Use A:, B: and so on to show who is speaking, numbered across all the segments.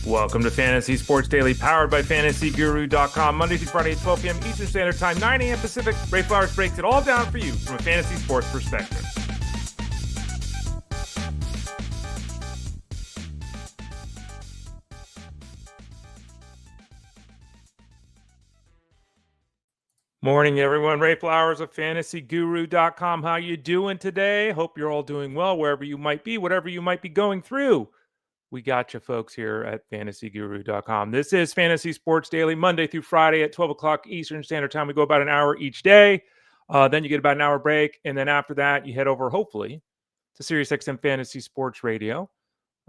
A: Welcome to Fantasy Sports Daily, powered by FantasyGuru.com. Monday through Friday at 12 p.m. Eastern Standard Time, 9 a.m. Pacific. Ray Flowers breaks it all down for you from a fantasy sports perspective. Morning, everyone. Ray Flowers of FantasyGuru.com. How you doing today? Hope you're all doing well wherever you might be, whatever you might be going through. We got you folks here at FantasyGuru.com. This is Fantasy Sports Daily, Monday through Friday at 12 o'clock Eastern Standard Time. We go about an hour each day. Then you get about an hour break. And then after that, you head over, hopefully, to SiriusXM Fantasy Sports Radio.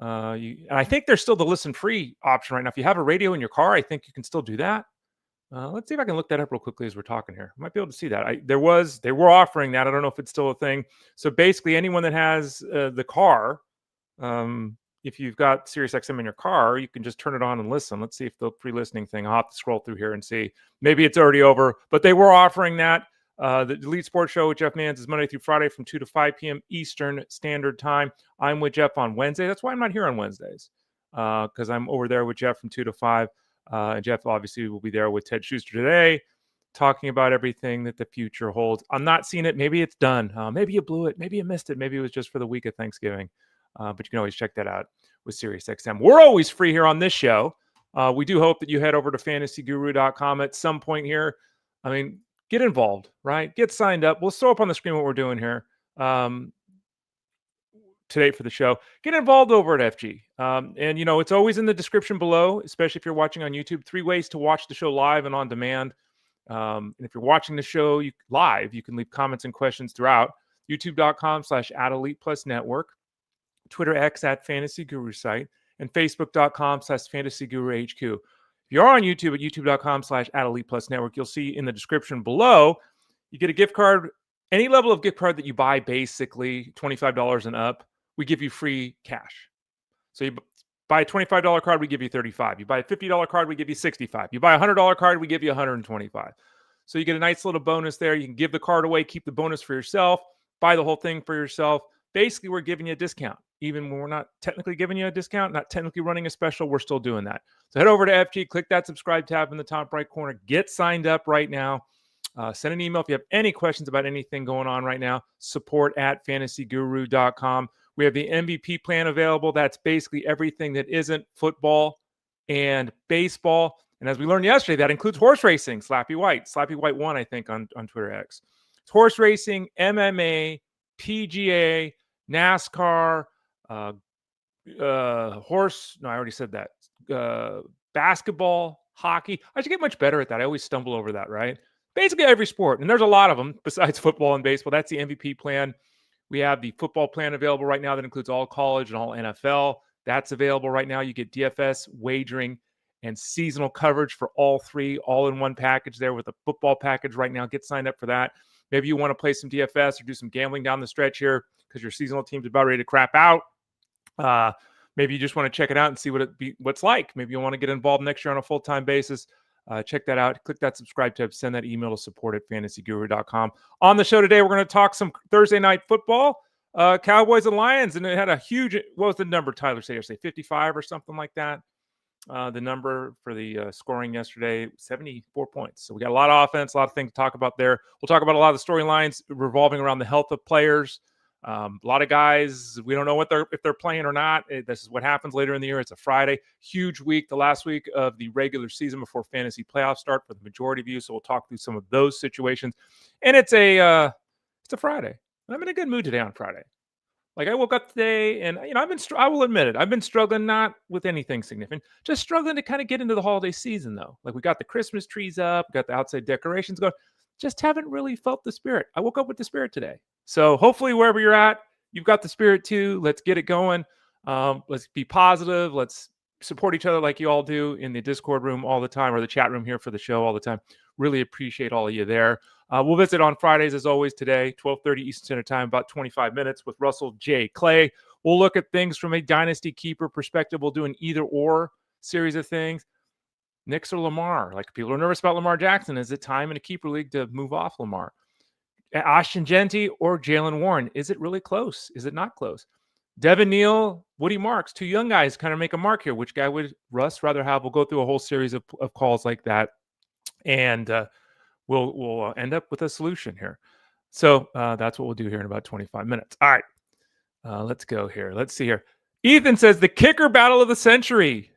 A: And I think there's still the listen-free option right now. If you have a radio in your car, I think you can still do that. Let's see if I can look that up real quickly as we're talking here. I might be able to see that. They were offering that. I don't know if it's still a thing. So basically, anyone that has the car, if you've got SiriusXM in your car, you can just turn it on and listen. Let's see if the pre-listening thing, I'll have to scroll through here and see. Maybe it's already over, but they were offering that. The Elite Sports Show with Jeff Mans is Monday through Friday from 2 to 5 p.m. Eastern Standard Time. I'm with Jeff on Wednesday. That's why I'm not here on Wednesdays, because I'm over there with Jeff from 2 to 5. And Jeff obviously will be there with Ted Schuster today, talking about everything that the future holds. I'm not seeing it. Maybe it's done. Maybe you blew it. Maybe you missed it. Maybe it was just for the week of Thanksgiving. But you can always check that out with SiriusXM. We're always free here on this show. We do hope that you head over to FantasyGuru.com at some point here. I mean, get involved, right? Get signed up. We'll throw up on the screen what we're doing here today for the show. Get involved over at FG. And, you know, it's always in the description below, especially if you're watching on YouTube. 3 ways to watch the show live and on demand. And if you're watching the show live, you can leave comments and questions throughout. YouTube.com/@ElitePlusNetwork. Twitter X @FantasyGuru site, and Facebook.com/FantasyGuruHQ. If you're on YouTube at YouTube.com/@ElitePlusNetwork, you'll see in the description below, you get a gift card, any level of gift card that you buy, basically $25 and up, we give you free cash. So you buy a $25 card, we give you $35. You buy a $50 card, we give you $65. You buy a $100 card, we give you $125. So you get a nice little bonus there. You can give the card away, keep the bonus for yourself, buy the whole thing for yourself. Basically, we're giving you a discount. Even when we're not technically giving you a discount, not technically running a special, we're still doing that. So head over to FG, click that subscribe tab in the top right corner. Get signed up right now. Send an email if you have any questions about anything going on right now. Support@FantasyGuru.com. We have the MVP plan available. That's basically everything that isn't football and baseball. And as we learned yesterday, that includes horse racing. Slappy White. Slappy White won, I think, on Twitter X. It's horse racing, MMA, PGA, NASCAR, basketball, hockey. I should get much better at that. I always stumble over that, right? Basically every sport. And there's a lot of them besides football and baseball. That's the MVP plan. We have the football plan available right now that includes all college and all NFL. That's available right now. You get DFS, wagering, and seasonal coverage for all three, all in one package there with a football package right now. Get signed up for that. Maybe you want to play some DFS or do some gambling down the stretch here because your seasonal team's about ready to crap out. Maybe you just want to check it out and see what's like. Maybe you want to get involved next year on a full-time basis. Check that out. Click that subscribe tab. Send that email to support@fantasyguru.com. On the show today, we're going to talk some Thursday night football, Cowboys and Lions. And it had a huge, what was the number, Tyler said yesterday? 55 or something like that. The number for the scoring yesterday, 74 points. So we got a lot of offense, a lot of things to talk about there. We'll talk about a lot of the storylines revolving around the health of players. A lot of guys, we don't know if they're playing or not. This is what happens later in the year. It's a Friday. Huge week, the last week of the regular season before fantasy playoffs start for the majority of you. So we'll talk through some of those situations. And it's a Friday. I'm in a good mood today on Friday. Like I woke up today and, you know, I will admit it. I've been struggling, not with anything significant, just struggling to kind of get into the holiday season though. Like we got the Christmas trees up, got the outside decorations going, just haven't really felt the spirit. I woke up with the spirit today. So hopefully wherever you're at, you've got the spirit too. Let's get it going. Let's be positive. Let's support each other like you all do in the Discord room all the time or the chat room here for the show all the time. Really appreciate all of you there. We'll visit on Fridays as always today, 12:30 Eastern Standard Time, about 25 minutes with Russell J. Clay. We'll look at things from a dynasty keeper perspective. We'll do an either or series of things. Knicks or Lamar? Like people are nervous about Lamar Jackson. Is it time in a keeper league to move off Lamar? Ashton Jeanty or Jalen Warren? Is it really close? Is it not close? Devin, Neal, Woody Marks, two young guys kind of make a mark here. Which guy would Russ rather have? We'll go through a whole series of calls like that, and we'll end up with a solution here. So that's what we'll do here in about 25 minutes. All right, let's go here. Let's see here. Ethan says the kicker battle of the century.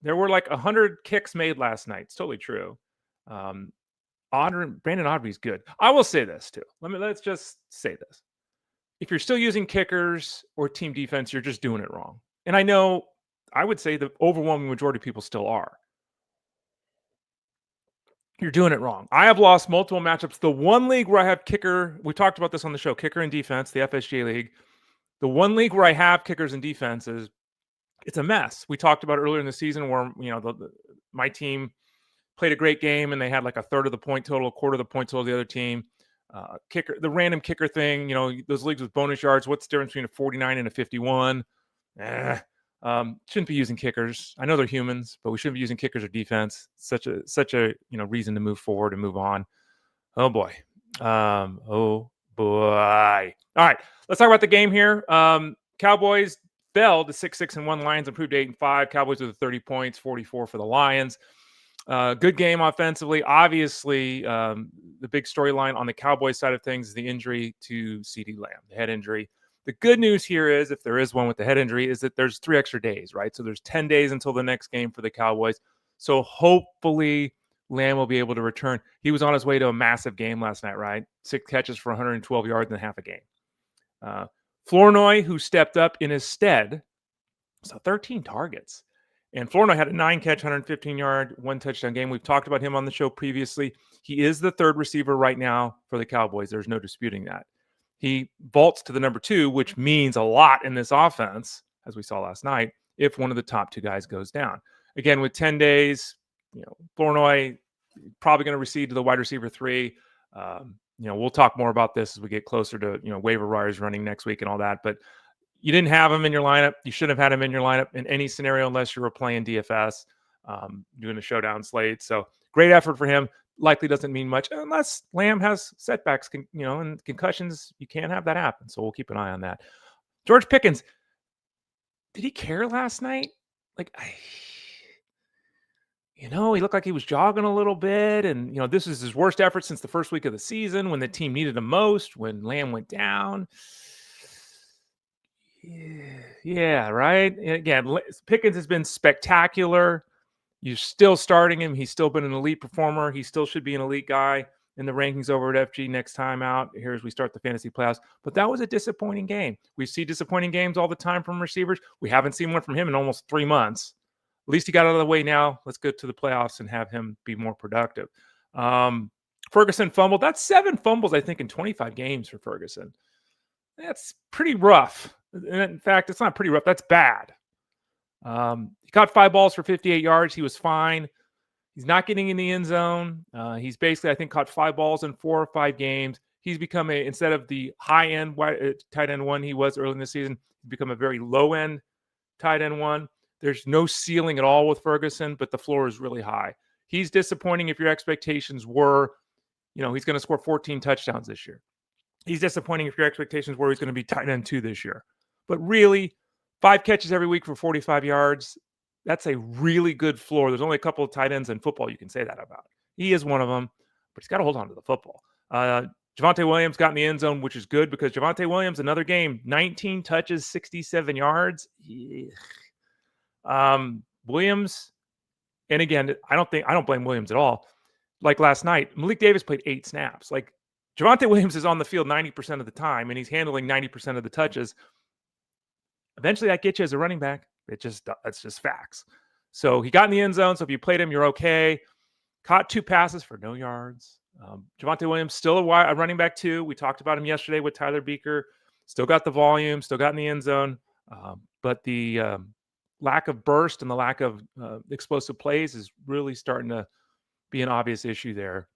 A: There were like 100 kicks made last night. It's totally true. Brandon Audrey's good. I will say this too. Let's just say this. If you're still using kickers or team defense, you're just doing it wrong. And I know I would say the overwhelming majority of people still are. You're doing it wrong. I have lost multiple matchups. The one league where I have kicker, we talked about this on the show, kicker and defense, the FSGA league. The one league where I have kickers and defenses, it's a mess. We talked about earlier in the season where, my team played a great game and they had like a third of the point total, a quarter of the point total of the other team. Kicker, the random kicker thing, those leagues with bonus yards, what's the difference between a 49 and a 51? Shouldn't be using kickers. I know they're humans, but we shouldn't be using kickers or defense. Such a reason to move forward and move on. Oh boy. All right, let's talk about the game here. Cowboys fell to 6-6-1. Lions improved 8-5. Cowboys with 30 points, 44 for the Lions. Good game offensively. Obviously, the big storyline on the Cowboys side of things is the injury to CeeDee Lamb, the head injury. The good news here is, if there is one with the head injury, is that there's 3 extra days, right? So there's 10 days until the next game for the Cowboys. So hopefully Lamb will be able to return. He was on his way to a massive game last night, right? 6 catches for 112 yards in half a game. Flournoy, who stepped up in his stead, so 13 targets. And Flournoy had a 9-catch, 115-yard, 1 touchdown game. We've talked about him on the show previously. He is the third receiver right now for the Cowboys. There's no disputing that. He vaults to the number 2, which means a lot in this offense, as we saw last night, if one of the top 2 guys goes down. Again, with 10 days, Flournoy probably going to recede to the wide receiver 3. We'll talk more about this as we get closer to, waiver wires running next week and all that. But you didn't have him in your lineup. You shouldn't have had him in your lineup in any scenario unless you were playing DFS, doing a showdown slate. So great effort for him. Likely doesn't mean much unless Lamb has setbacks, and concussions. You can't have that happen. So we'll keep an eye on that. George Pickens, did he care last night? He looked like he was jogging a little bit. And, this is his worst effort since the first week of the season when the team needed him most, when Lamb went down. Yeah, right. Again, Pickens has been spectacular. You're still starting him. He's still been an elite performer. He still should be an elite guy in the rankings over at FG next time out here as we start the fantasy playoffs. But that was a disappointing game. We see disappointing games all the time from receivers. We haven't seen one from him in almost 3 months. At least he got out of the way now. Let's go to the playoffs and have him be more productive. Ferguson fumbled. That's 7 fumbles, I think, in 25 games for Ferguson. That's pretty rough. In fact, it's not pretty rough. That's bad. He caught 5 balls for 58 yards. He was fine. He's not getting in the end zone. He's basically, I think, caught 5 balls in 4 or 5 games. He's become instead of the high-end tight end 1 he was early in the season, he's become a very low-end tight end 1. There's no ceiling at all with Ferguson, but the floor is really high. He's disappointing if your expectations were, he's going to score 14 touchdowns this year. He's disappointing if your expectations were he's going to be tight end 2 this year. But really, 5 catches every week for 45 yards, that's a really good floor. There's only a couple of tight ends in football you can say that about. He is one of them, but he's got to hold on to the football. Javonte Williams got in the end zone, which is good because Javonte Williams, another game, 19 touches, 67 yards. Williams, and again, I don't blame Williams at all. Like last night, Malik Davis played 8 snaps. Like Javonte Williams is on the field 90% of the time, and he's handling 90% of the touches. Eventually, that gets you as a running back. That's just facts. So he got in the end zone. So if you played him, you're okay. Caught 2 passes for no yards. Javonte Williams still a running back 2. We talked about him yesterday with Tyler Beaker. Still got the volume. Still got in the end zone. But the lack of burst and the lack of explosive plays is really starting to be an obvious issue there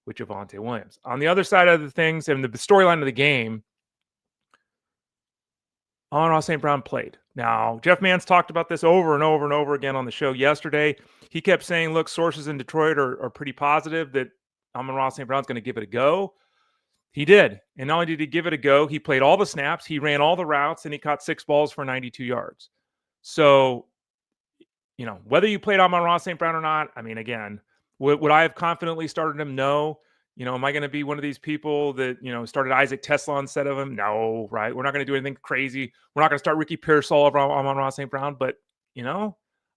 A: with Javonte Williams. On the other side of the things, and the storyline of the game, Amon-Ra St. Brown played. Now, Jeff Mans talked about this over and over and over again on the show yesterday. He kept saying, look, sources in Detroit are pretty positive that Amon-Ra St. Brown's going to give it a go. He did. And not only did he give it a go, he played all the snaps, he ran all the routes, and he caught 6 balls for 92 yards. So, whether you played Amon-Ra St. Brown or not, I mean, again, would I have confidently started him? No. Am I going to be one of these people that, started Isaac Tesla instead of him? No, right? We're not going to do anything crazy. We're not going to start Ricky Pearsall over Amon-Ra St. Brown. But,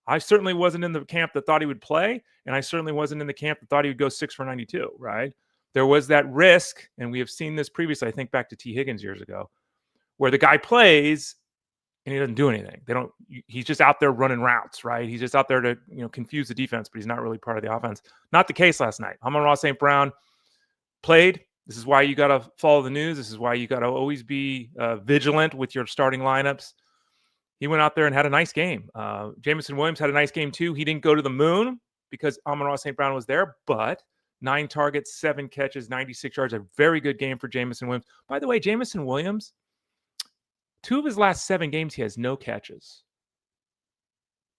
A: I certainly wasn't in the camp that thought he would play. And I certainly wasn't in the camp that thought he would go 6 for 92, right? There was that risk, and we have seen this previously, I think back to T. Higgins years ago, where the guy plays and he doesn't do anything. He's just out there running routes, right? He's just out there to, confuse the defense, but he's not really part of the offense. Not the case last night. Amon-Ra St. Brown played. This is why you got to follow the news. This is why you got to always be vigilant with your starting lineups. He went out there and had a nice game. Jameson Williams had a nice game too. He didn't go to the moon because Amon-Ra St. Brown was there, but 9 targets, 7 catches, 96 yards. A very good game for Jameson Williams. By the way, Jameson Williams, 2 of his last 7 games, he has no catches.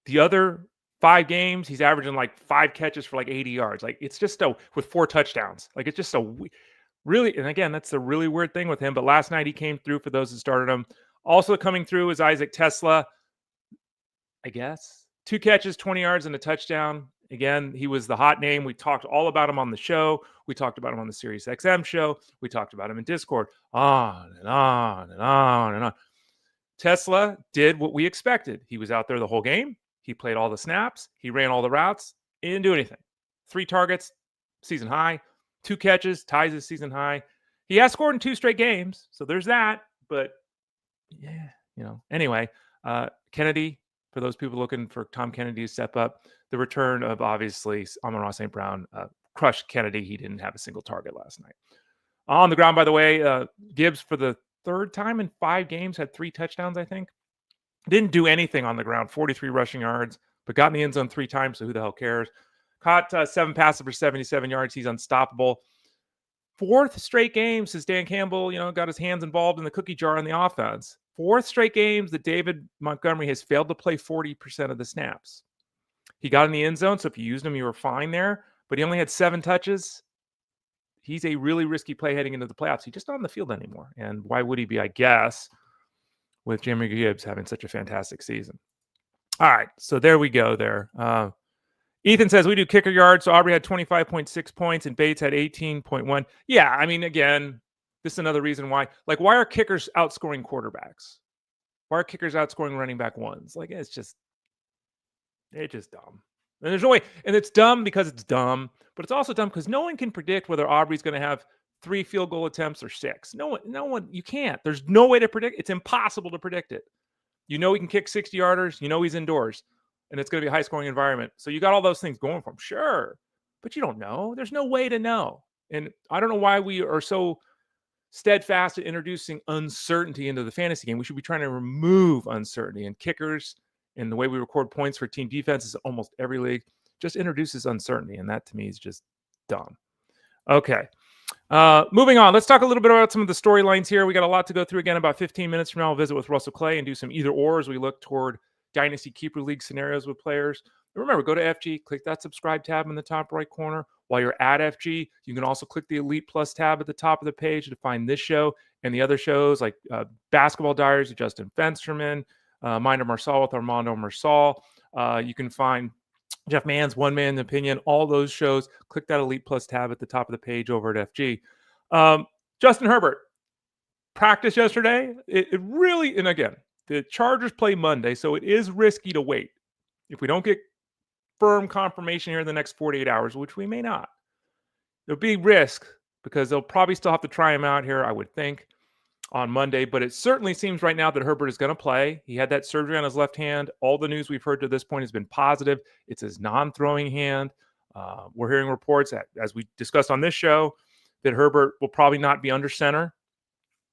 A: The other 5 games, he's averaging like 5 catches for like 80 yards. Like, it's just with 4 touchdowns. Like, it's just really, and again, that's the really weird thing with him. But last night he came through for those that started him. Also coming through is Isaac Tesla, I guess. 2 catches, 20 yards, and a touchdown. Again, he was the hot name. We talked all about him on the show. We talked about him on the Sirius XM show. We talked about him in Discord. On and on and on and on. Tesla did what we expected. He was out there the whole game. He played all the snaps. He ran all the routes. He didn't do anything. 3 targets, season high. 2 catches, ties his season high. He has scored in 2 straight games, so there's that. But, yeah, Anyway, Kennedy, for those people looking for Tom Kennedy to step up, the return of, obviously, Amon-Ra St. Brown crushed Kennedy. He didn't have a single target last night. On the ground, by the way, Gibbs, for the 3rd time in 5 games, had 3 touchdowns, I think. Didn't do anything on the ground, 43 rushing yards, but got in the end zone 3 times, so who the hell cares? Caught 7 passes for 77 yards. He's unstoppable. 4th straight game since Dan Campbell, got his hands involved in the cookie jar on the offense. 4th straight games that David Montgomery has failed to play 40% of the snaps. He got in the end zone, so if you used him, you were fine there, but he only had 7 touches. He's a really risky play heading into the playoffs. He's just not on the field anymore. And why would he be, I guess, with Jimmy Gibbs having such a fantastic season? All right, so there we go there. Ethan says, we do kicker yards. So Aubrey had 25.6 points and Bates had 18.1. Yeah, I mean, again, this is another reason why. Like, why are kickers outscoring quarterbacks? Why are kickers outscoring running back ones? Like, it's just dumb. And there's no way. And it's dumb because it's dumb, but it's also dumb because no one can predict whether Aubrey's going to have 3 field goal attempts or 6. No one, you can't. There's no way to predict. It's impossible to predict it. He can kick 60-yarders. He's indoors. And it's going to be a high-scoring environment. So you got all those things going for him. Sure. But you don't know. There's no way to know. And I don't know why we are so steadfast at introducing uncertainty into the fantasy game. We should be trying to remove uncertainty. And kickers and the way we record points for team defenses, almost every league, just introduces uncertainty. And that, to me, is just dumb. Okay. Moving on. Let's talk a little bit about some of the storylines here. We got a lot to go through. Again, about 15 minutes from now, I'll visit with Russell Clay and do some either-or as we look toward Dynasty Keeper League scenarios with players. And remember, go to FG, click that subscribe tab in the top right corner. While you're at FG, you can also click the Elite Plus tab at the top of the page to find this show and the other shows like Basketball Diaries with Justin Fensterman, Mind of Marsal with Armando Marsal. You can find Jeff Mann's One Man Opinion, all those shows. Click that Elite Plus tab at the top of the page over at FG. Justin Herbert, practice yesterday. It really, and again, the Chargers play Monday, so it is risky to wait. If we don't get firm confirmation here in the next 48 hours, which we may not, there'll be risk because they'll probably still have to try him out here, I would think, on Monday. But it certainly seems right now that Herbert is going to play. He had that surgery on his left hand. All the news we've heard to this point has been positive. It's his non-throwing hand. We're hearing reports, as we discussed on this show, that Herbert will probably not be under center.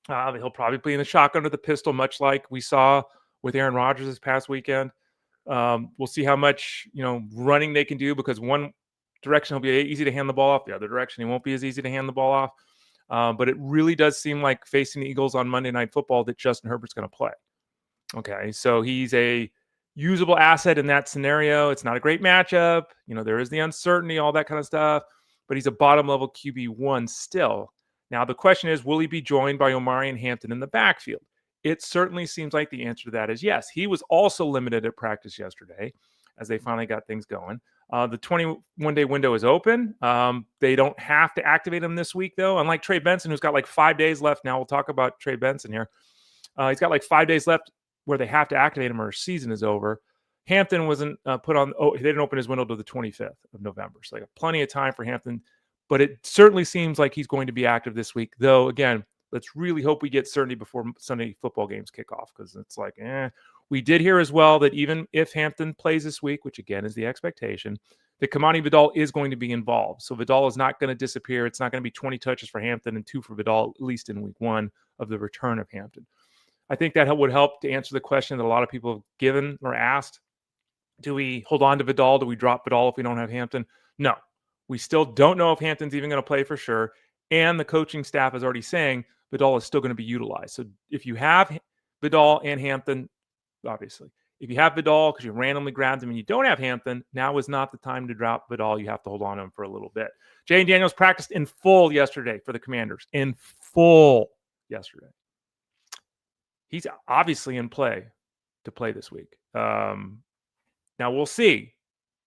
A: He'll probably be in the shotgun or the pistol, much like we saw with Aaron Rodgers this past weekend. We'll see how much running they can do, because one direction he'll be easy to hand the ball off. The other direction he won't be as easy to hand the ball off. But it really does seem like facing the Eagles on Monday Night Football that Justin Herbert's going to play. Okay, so he's a usable asset in that scenario. It's not a great matchup. There is the uncertainty, all that kind of stuff. But he's a bottom-level QB1 still. Now, the question is, will he be joined by Omarion and Hampton in the backfield? It certainly seems like the answer to that is yes. He was also limited at practice yesterday as they finally got things going. The 21-day window is open. They don't have to activate him this week, though. Unlike Trey Benson, who's got like 5 days left. Now we'll talk about Trey Benson here. He's got like 5 days left where they have to activate him or his season is over. Hampton wasn't put on. Oh, they didn't open his window till the 25th of November. So they got plenty of time for Hampton. But it certainly seems like he's going to be active this week. Though, again, let's really hope we get certainty before Sunday football games kick off, because it's like, we did hear as well that even if Hampton plays this week, which again is the expectation, that Kamani Vidal is going to be involved. So Vidal is not going to disappear. It's not going to be 20 touches for Hampton and 2 for Vidal, at least in week 1 of the return of Hampton. I think that would help to answer the question that a lot of people have given or asked. Do we hold on to Vidal? Do we drop Vidal if we don't have Hampton? No. We still don't know if Hampton's even going to play for sure. And the coaching staff is already saying Vidal is still going to be utilized. So if you have Vidal and Hampton, obviously, if you have Vidal because you randomly grabbed him and you don't have Hampton, now is not the time to drop Vidal. You have to hold on to him for a little bit. Jayden Daniels practiced in full yesterday for the Commanders. In full yesterday. He's obviously in play to play this week. Now we'll see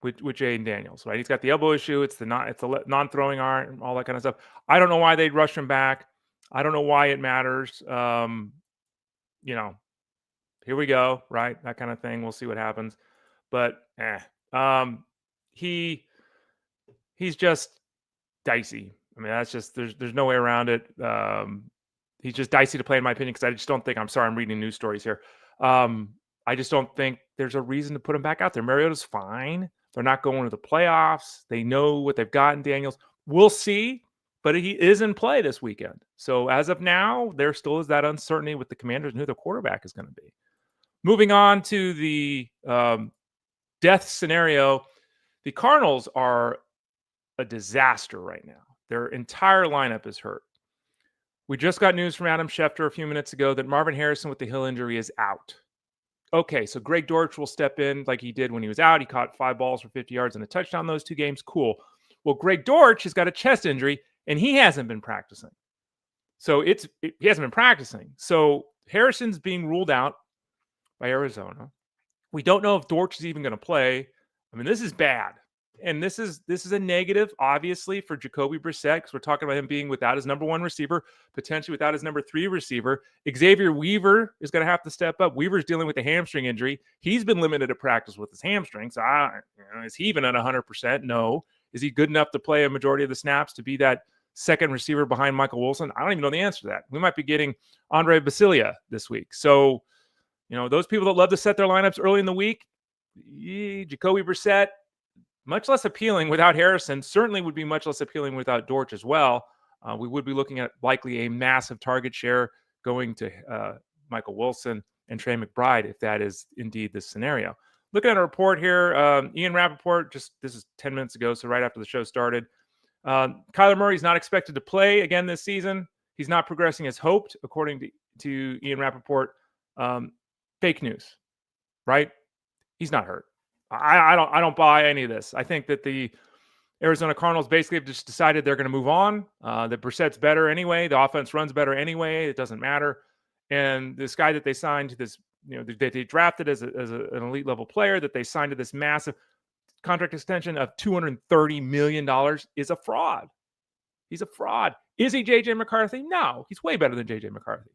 A: with Jayden Daniels, right? He's got the elbow issue. It's the non-throwing arm, all that kind of stuff. I don't know why they'd rush him back. I don't know why it matters. Here we go, right? That kind of thing. We'll see what happens. But he's just dicey. I mean, that's just there's no way around it. He's just dicey to play, in my opinion, because I just don't think. I'm sorry, I'm reading news stories here. I just don't think there's a reason to put him back out there. Mariota's fine. They're not going to the playoffs. They know what they've got in Daniels. We'll see, but he is in play this weekend. So as of now, there still is that uncertainty with the Commanders and who the quarterback is going to be. Moving on to the death scenario, the Cardinals are a disaster right now. Their entire lineup is hurt. We just got news from Adam Schefter a few minutes ago that Marvin Harrison with the heel injury is out. Okay, so Greg Dortch will step in like he did when he was out. He caught 5 balls for 50 yards and a touchdown those 2 games. Cool. Well, Greg Dortch has got a chest injury, and he hasn't been practicing. So he hasn't been practicing. So Harrison's being ruled out by Arizona. We don't know if Dortch is even going to play. I mean, this is bad. And this is a negative, obviously, for Jacoby Brissett, because we're talking about him being without his number 1 receiver, potentially without his number 3 receiver. Xavier Weaver is going to have to step up. Weaver's dealing with a hamstring injury. He's been limited to practice with his hamstring. So is he even at 100%? No. Is he good enough to play a majority of the snaps to be that second receiver behind Michael Wilson? I don't even know the answer to that. We might be getting Andre Basilia this week. So, those people that love to set their lineups early in the week, Jacoby Brissett, much less appealing without Harrison, certainly would be much less appealing without Dortch as well. We would be looking at likely a massive target share going to Michael Wilson and Trey McBride if that is indeed the scenario. Looking at a report here, Ian Rappaport, this is 10 minutes ago, so right after the show started. Kyler Murray is not expected to play again this season. He's not progressing as hoped, according to Ian Rappaport. Fake news, right? He's not hurt. I don't buy any of this. I think that the Arizona Cardinals basically have just decided they're going to move on. That Brissett's better anyway. The offense runs better anyway. It doesn't matter. And this guy that they signed to this, that they drafted as an elite level player, that they signed to this massive contract extension of $230 million is a fraud. He's a fraud. Is he J.J. McCarthy? No, he's way better than J.J. McCarthy.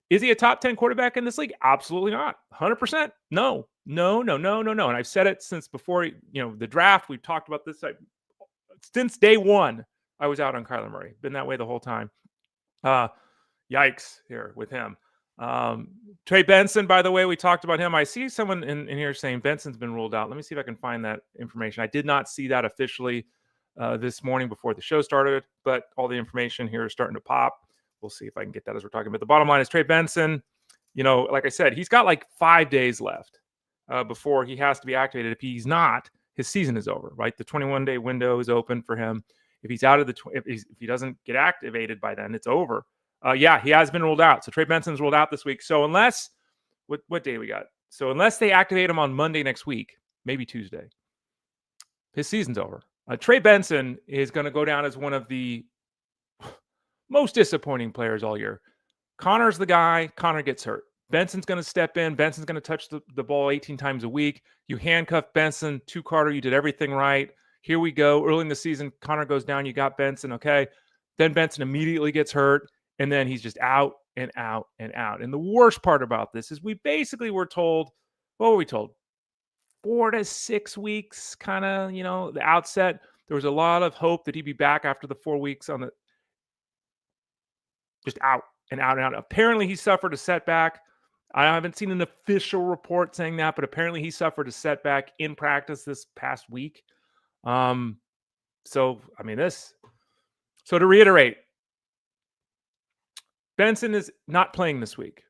A: Is he a top 10 quarterback in this league? Absolutely not. 100%. No. And I've said it since before, the draft. We've talked about this. Since day one, I was out on Kyler Murray. Been that way the whole time. Yikes here with him. Trey Benson, by the way, we talked about him. I see someone in here saying Benson's been ruled out. Let me see if I can find that information. I did not see that officially this morning before the show started, but all the information here is starting to pop. We'll see if I can get that as we're talking about. The bottom line is Trey Benson, like I said, he's got like 5 days left before he has to be activated. If he's not, his season is over, right? The 21-day window is open for him. If he's out of if he doesn't get activated by then, it's over. He has been ruled out. So Trey Benson's ruled out this week. So unless, what day we got? So unless they activate him on Monday next week, maybe Tuesday, his season's over. Trey Benson is going to go down as one of the most disappointing players all year. Connor's the guy. Connor gets hurt. Benson's going to step in. Benson's going to touch the ball 18 times a week. You handcuff Benson to Carter. You did everything right. Here we go. Early in the season, Connor goes down. You got Benson. Okay. Then Benson immediately gets hurt. And then he's just out and out and out. And the worst part about this is we basically were told, what were we told? 4 to 6 weeks, kind of, the outset. There was a lot of hope that he'd be back after the 4 weeks just out and out and out. Apparently, he suffered a setback. I haven't seen an official report saying that, but apparently he suffered a setback in practice this past week. So to reiterate, Benson is not playing this week.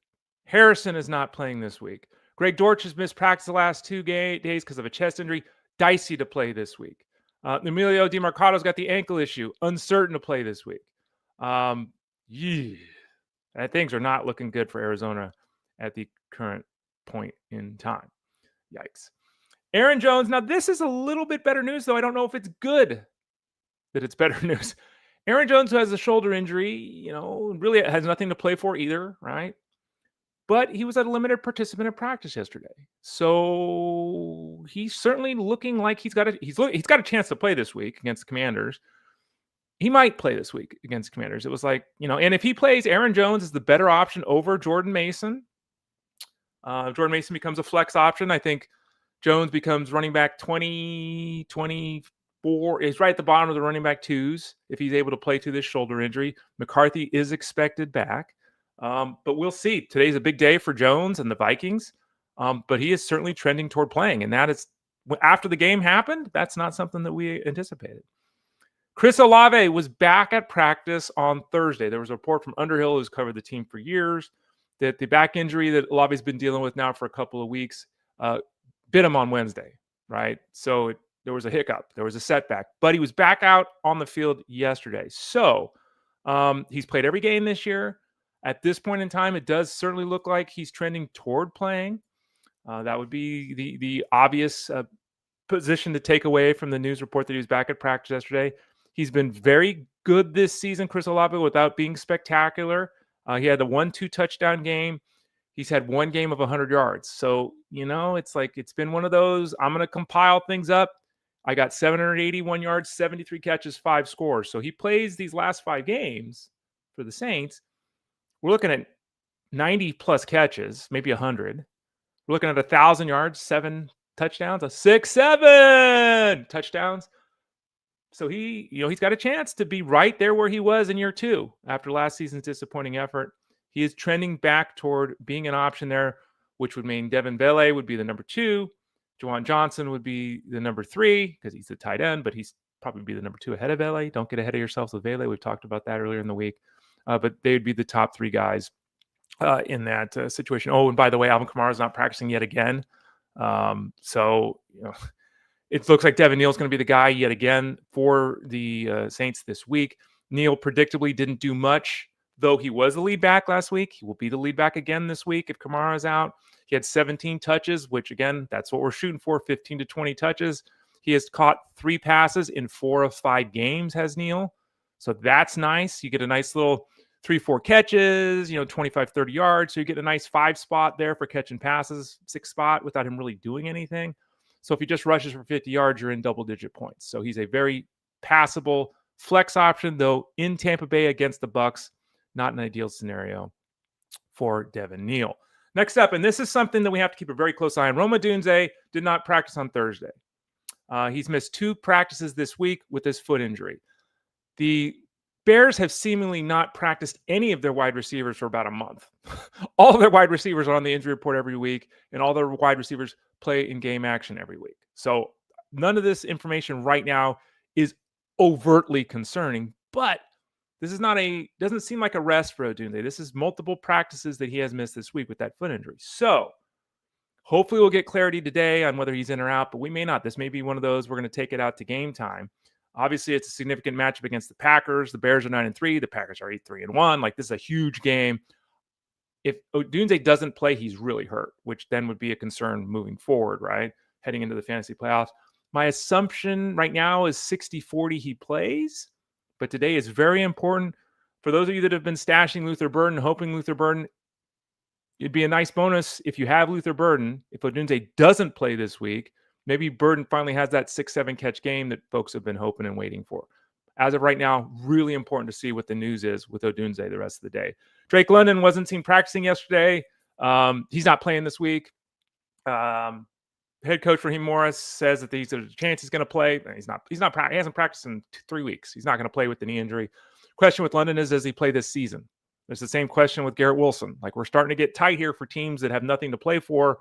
A: Harrison is not playing this week. Greg Dortch has missed practice the last 2 days because of a chest injury. Dicey to play this week. Emilio DiMarcado's got the ankle issue. Uncertain to play this week. Things are not looking good for Arizona at the current point in time. Yikes. Aaron Jones. Now, this is a little bit better news, though I don't know if it's good that it's better news. Aaron Jones, who has a shoulder injury, really has nothing to play for either, right? But he was a limited participant in practice yesterday. So he's certainly looking like he's got a chance to play this week against the Commanders. He might play this week against Commanders. It was like, and if he plays, Aaron Jones is the better option over Jordan Mason. Jordan Mason becomes a flex option. I think Jones becomes running back 20, 24. He's right at the bottom of the running back twos if he's able to play through this shoulder injury. McCarthy is expected back. But we'll see. Today's a big day for Jones and the Vikings. But he is certainly trending toward playing. And that is, after the game happened, that's not something that we anticipated. Chris Olave was back at practice on Thursday. There was a report from Underhill, who's covered the team for years, that the back injury that Olave's been dealing with now for a couple of weeks bit him on Wednesday, right? So there was a hiccup. There was a setback. But he was back out on the field yesterday. So he's played every game this year. At this point in time, it does certainly look like he's trending toward playing. That would be the obvious position to take away from the news report that he was back at practice yesterday. He's been very good this season, Chris Olave, without being spectacular. He had the 1-2 touchdown game. He's had 1 game of 100 yards. So, it's like it's been one of those, I'm going to compile things up. I got 781 yards, 73 catches, 5 scores. So he plays these last 5 games for the Saints. We're looking at 90-plus catches, maybe 100. We're looking at 1,000 yards, 7 touchdowns, 7 touchdowns. So he's got a chance to be right there where he was in year 2 after last season's disappointing effort. He is trending back toward being an option there, which would mean Devin Vele would be the number 2. Juwan Johnson would be the number 3 because he's the tight end, but he's probably be the number 2 ahead of Vele. Don't get ahead of yourselves with Vele. We've talked about that earlier in the week. But they would be the top 3 guys in that situation. Oh, and by the way, Alvin Kamara is not practicing yet again. It looks like Devin Neal is going to be the guy yet again for the Saints this week. Neal predictably didn't do much, though he was the lead back last week. He will be the lead back again this week if Kamara is out. He had 17 touches, which, again, that's what we're shooting for, 15 to 20 touches. He has caught 3 passes in 4 of 5 games, has Neal. So that's nice. You get a nice little 3-4 catches, 25, 30 yards. So you get a nice 5 spot there for catching passes, 6 spot without him really doing anything. So if he just rushes for 50 yards, you're in double-digit points. So he's a very passable flex option, though in Tampa Bay against the Bucs, not an ideal scenario for Devin Neal. Next up, and this is something that we have to keep a very close eye on. Rome Odunze did not practice on Thursday. He's missed 2 practices this week with his foot injury. The Bears have seemingly not practiced any of their wide receivers for about a month. All of their wide receivers are on the injury report every week, and all their wide receivers play in game action every week. So none of this information right now is overtly concerning, but this is doesn't seem like a rest for Odunze. This is multiple practices that he has missed this week with that foot injury. So hopefully we'll get clarity today on whether he's in or out, but we may not. This may be one of those we're going to take it out to game time. Obviously, it's a significant matchup against the Packers. The Bears are 9-3. The Packers are 8-3-1. Like, this is a huge game. If Odunze doesn't play, he's really hurt, which then would be a concern moving forward, right? Heading into the fantasy playoffs. My assumption right now is 60-40 he plays, but today is very important. for those of you that have been stashing Luther Burden, hoping Luther Burden, it'd be a nice bonus if you have Luther Burden. If Odunze doesn't play this week, maybe Burden finally has that 6-7 catch game that folks have been hoping and waiting for. As of right now, really important to see what the news is with Odunze the rest of the day. Drake London wasn't seen practicing yesterday. He's not playing this week. Head coach Raheem Morris says that there's a chance he's going to play. He hasn't practiced in 3 weeks. He's not going to play with the knee injury. Question with London is, does he play this season? There's the same question with Garrett Wilson. Like, we're starting to get tight here for teams that have nothing to play for,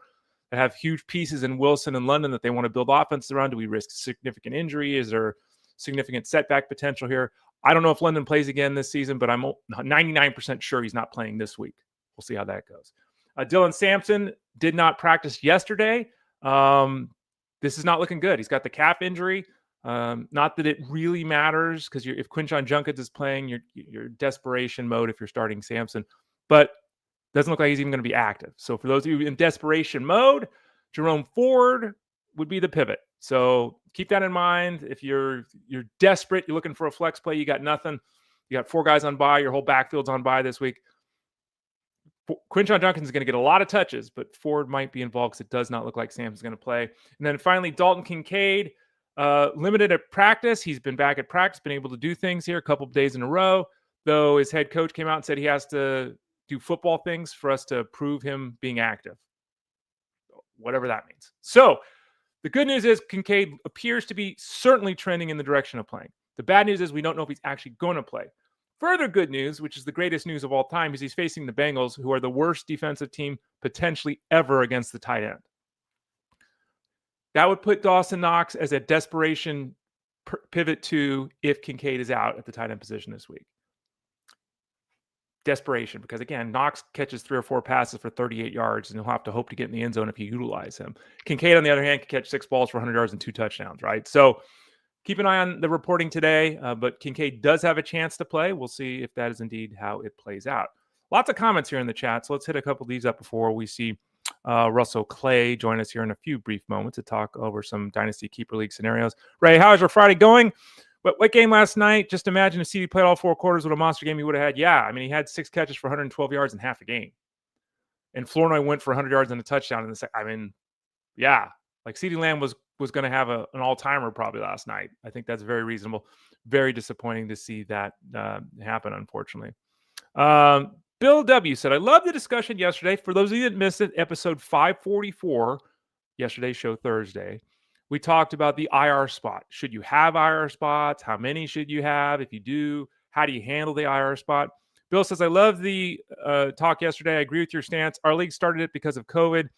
A: that have huge pieces in Wilson and London that they want to build offense around. Do we risk significant injury? Is there significant setback potential here? I don't know if London plays again this season, but I'm 99% sure he's not playing this week. We'll see how that goes. Dylan Sampson did not practice yesterday. This is not looking good. He's got the calf injury. Not that it really matters, because if Quinshon Judkins is playing, you're desperation mode if you're starting Sampson, but doesn't look like he's even going to be active. So for those of you in desperation mode, Jerome Ford would be the pivot. So keep that in mind. If you're desperate, you're looking for a flex play, you got nothing. You got 4 guys on bye. Your whole backfield's on bye this week. Quinshon Judkins is going to get a lot of touches, but Ford might be involved because it does not look like Sampson's going to play. And then finally, Dalton Kincaid, limited at practice. He's been back at practice, been able to do things here a couple of days in a row, though his head coach came out and said he has to do football things for us to prove him being active, whatever that means. So the good news is Kincaid appears to be certainly trending in the direction of playing. The bad news is we don't know if he's actually going to play. Further good news, which is the greatest news of all time, is he's facing the Bengals, who are the worst defensive team potentially ever against the tight end. That would put Dawson Knox as a desperation pivot to if Kincaid is out at the tight end position this week. Desperation, because again, Knox catches 3 or 4 passes for 38 yards, and he'll have to hope to get in the end zone if you utilize him. Kincaid, on the other hand, can catch 6 balls for 100 yards and 2 touchdowns, right? So keep an eye on the reporting today, but Kincaid does have a chance to play. We'll see if that is indeed how it plays out. Lots of comments here in the chat, so let's hit a couple of these up before we see Russell Clay join us here in a few brief moments to talk over some Dynasty Keeper League scenarios. Ray, how's your Friday going? What game last night? Just imagine if CD played all 4 quarters, what a monster game he would have had. Yeah, I mean, he had 6 catches for 112 yards in half a game. And Flournoy went for 100 yards and a touchdown in the second. I mean, yeah, like CeeDee Lamb was going to have an all-timer probably last night. I think that's very reasonable. Very disappointing to see that happen, unfortunately. Bill W. said, I love the discussion yesterday. For those of you that missed it, episode 544, yesterday's show Thursday, we talked about the IR spot. Should you have IR spots? How many should you have? If you do, how do you handle the IR spot? Bill says, I love the talk yesterday. I agree with your stance. Our league started it because of COVID,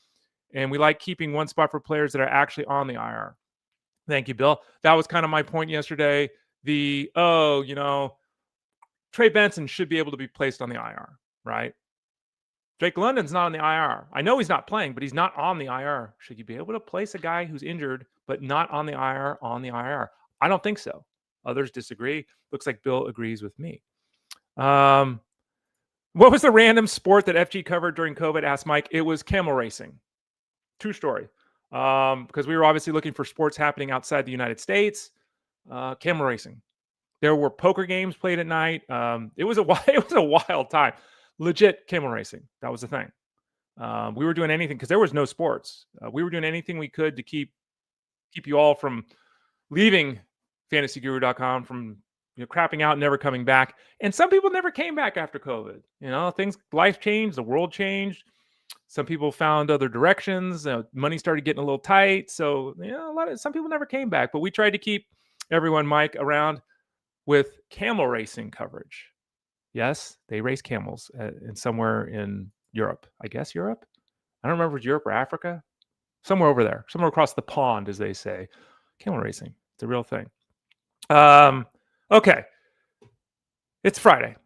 A: and we like keeping one spot for players that are actually on the IR. Thank you, Bill. That was kind of my point yesterday. Trey Benson should be able to be placed on the IR, right? Drake London's not on the IR. I know he's not playing, but he's not on the IR. Should you be able to place a guy who's injured but not on the IR on the IR? I don't think so. Others disagree. Looks like Bill agrees with me. What was the random sport that FG covered during COVID? Asked Mike. It was camel racing. True story. Because we were obviously looking for sports happening outside the United States. Camel racing. There were poker games played at night. It was a wild time. Legit camel racing. That was the thing. We were doing anything because there was no sports. We were doing anything we could to keep you all from leaving fantasyguru.com, from crapping out and never coming back. And some people never came back after COVID. Life changed, the world changed. Some people found other directions. Money started getting a little tight. So some people never came back. But we tried to keep everyone, Mike, around with camel racing coverage. Yes, they race camels somewhere in Europe. I guess Europe. I don't remember if it's Europe or Africa. Somewhere over there. Somewhere across the pond, as they say. Camel racing. It's a real thing. Okay. It's Friday.